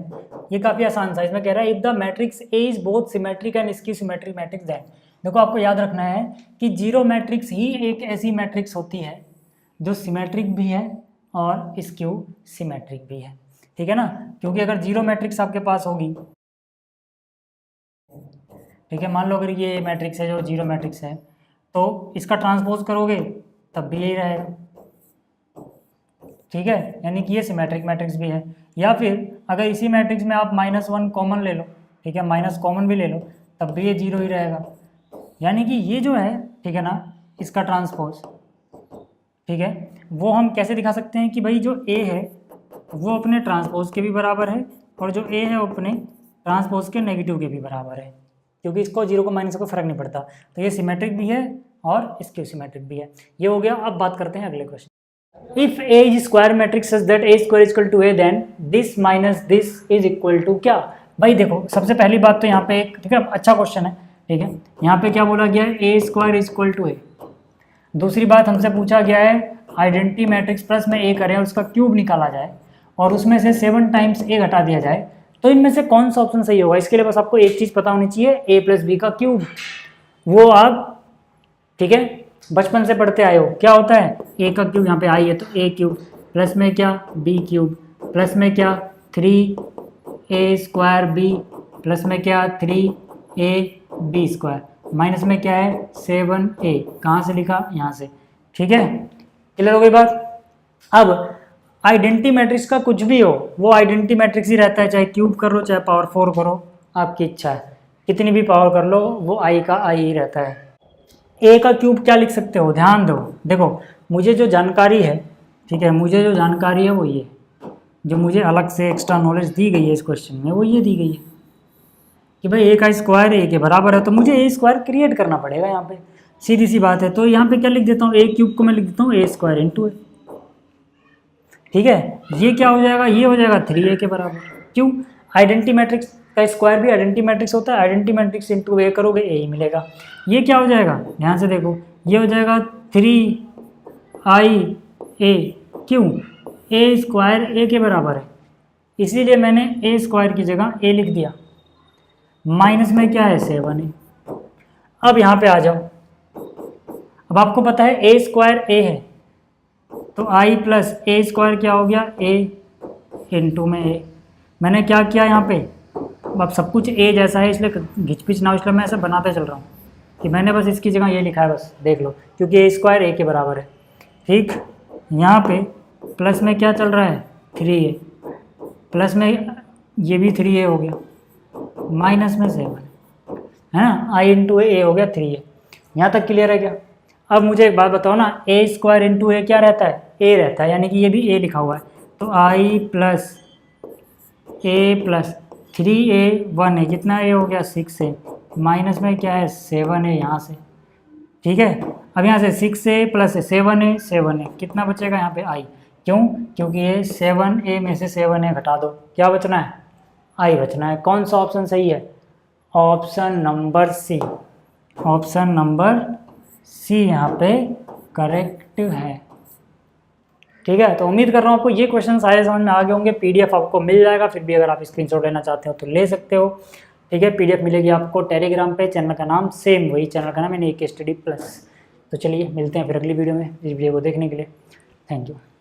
ये काफ़ी आसान सा, इसमें कह रहा है if the matrix A is both symmetric and skew symmetric matrix then. देखो आपको याद रखना है कि जीरो मैट्रिक्स ही एक ऐसी मैट्रिक्स होती है जो सिमेट्रिक भी है और स्क्यू सिमेट्रिक भी है, ठीक है ना। क्योंकि अगर जीरो मैट्रिक्स आपके पास होगी, ठीक है, मान लो अगर ये मैट्रिक्स है जो जीरो मैट्रिक्स है, तो इसका ट्रांसपोज करोगे तब भी यही रहेगा, ठीक है, यानी कि ये सिमेट्रिक मैट्रिक्स भी है। या फिर अगर इसी मैट्रिक्स में आप -1 कॉमन ले लो, ठीक है, माइनस कॉमन भी ले लो, तब भी ये 0 ही रहेगा। यानी कि ये जो है, ठीक है ना, इसका ट्रांसपोज, ठीक है, वो हम कैसे दिखा सकते हैं कि भाई जो ए है वो अपने ट्रांसपोज के भी बराबर है और जो ए है वो अपने ट्रांसपोज के नेगेटिव के भी बराबर है, क्योंकि इसको 0 को माइनस को फर्क नहीं पड़ता। तो ये सिमेट्रिक भी है और स्क्यू सिमेट्रिक भी है। ये हो गया। अब बात करते हैं अगले question. If A is square matrix such that A square is equal to A, then this minus this is equal to क्या। भाई देखो सबसे पहली बात तो यहाँ पे एक, ठीक है, अच्छा क्वेश्चन है, ठीक है, यहाँ पे क्या बोला गया है, ए स्क्वायर इज इक्वल टू ए। दूसरी बात हमसे पूछा गया है आइडेंटिटी मैट्रिक्स प्लस में ए करें और उसका क्यूब निकाला जाए और उसमें से 7 टाइम्स ए घटा दिया जाए, तो इनमें से कौन सा ऑप्शन सही होगा। इसके लिए बस आपको एक चीज़ पता होनी चाहिए, ए प्लस बी का क्यूब। वो आप, ठीक है, बचपन से पढ़ते आए हो, क्या होता है, ए का क्यूब, यहाँ पे आई है तो ए क्यूब, प्लस में क्या बी क्यूब, प्लस में क्या 3a स्क्वायर बी, प्लस में क्या 3ab स्क्वायर, माइनस में क्या है 7a, कहाँ से लिखा, यहाँ से, ठीक है। क्लियर हो गई बात। अब आइडेंटिटी मैट्रिक्स का कुछ भी हो वो आइडेंटिटी मैट्रिक्स ही रहता है, चाहे क्यूब कर लो चाहे पावर 4 करो, आपकी इच्छा है, कितनी भी पावर कर लो वो आई का आई ही रहता है। ए का क्यूब क्या लिख सकते हो, ध्यान दो, देखो मुझे जो जानकारी है, ठीक है, मुझे जो जानकारी है वो ये, जो मुझे अलग से एक्स्ट्रा नॉलेज दी गई है इस क्वेश्चन में, वो ये दी गई है कि भाई ए का स्क्वायर ए के बराबर है, तो मुझे ए स्क्वायर क्रिएट करना पड़ेगा यहाँ पे, सीधी सी बात है। तो यहाँ पे क्या लिख देता हूँ, ए क्यूब को मैं लिख देता हूँ ए स्क्वायर इंटू ए, ठीक है। ये क्या हो जाएगा, ये हो जाएगा 3a के बराबर। क्यों, आइडेंटिटी मैट्रिक्स का स्क्वायर भी आइडेंटिटी मैट्रिक्स होता है, आइडेंटिटी मैट्रिक्स इंटू ए करोगे ए ही मिलेगा। ये क्या हो जाएगा, ध्यान से देखो, ये हो जाएगा 3ia। क्यों, ए स्क्वायर ए के बराबर है, इसीलिए मैंने ए स्क्वायर की जगह ए लिख दिया, माइनस में क्या है 7a। अब यहाँ पे आ जाओ, अब आपको पता है ए स्क्वायर ए है, तो आई प्लस ए स्क्वायर क्या हो गया, ए इंटू में ए। मैंने क्या किया यहाँ पे, अब सब कुछ ए जैसा है इसलिए घिचपिच ना हो, इसलिए मैं ऐसा बनाते चल रहा हूँ कि मैंने बस इसकी जगह ये लिखा है, बस देख लो, क्योंकि ए स्क्वायर ए के बराबर है, ठीक। यहाँ पे प्लस में क्या चल रहा है 3a, प्लस में ये भी 3a हो गया, माइनस में 7 है ना, आई इंटू ए हो गया 3a। यहाँ तक क्लियर है क्या। अब मुझे एक बात बताओ ना, ए स्क्वायर इंटू ए क्या रहता है, ए रहता है, यानी कि ये भी ए लिखा हुआ है, तो आई प्लस ए प्लस 3a 1a, कितना ए हो गया 6a, माइनस में क्या है 7a यहाँ से, ठीक है। अब यहाँ से 6a प्लस 7a कितना बचेगा यहाँ पे आई, क्यों, क्योंकि ये 7a में से 7a घटा दो, क्या बचना है, आई बचना है। कौन सा ऑप्शन सही है, option number C, option number C यहाँ पे करेक्ट है, ठीक है। तो उम्मीद कर रहा हूँ आपको ये क्वेश्चन सारे समझ में आ गए होंगे। पीडीएफ आपको मिल जाएगा, फिर भी अगर आप स्क्रीनशॉट लेना चाहते हो तो ले सकते हो, ठीक है। पीडीएफ मिलेगी आपको टेलीग्राम पे, चैनल का नाम सेम वही चैनल का नाम है, NAEK स्टडी प्लस। तो चलिए मिलते हैं फिर अगली वीडियो में, इस वीडियो को देखने के लिए थैंक यू।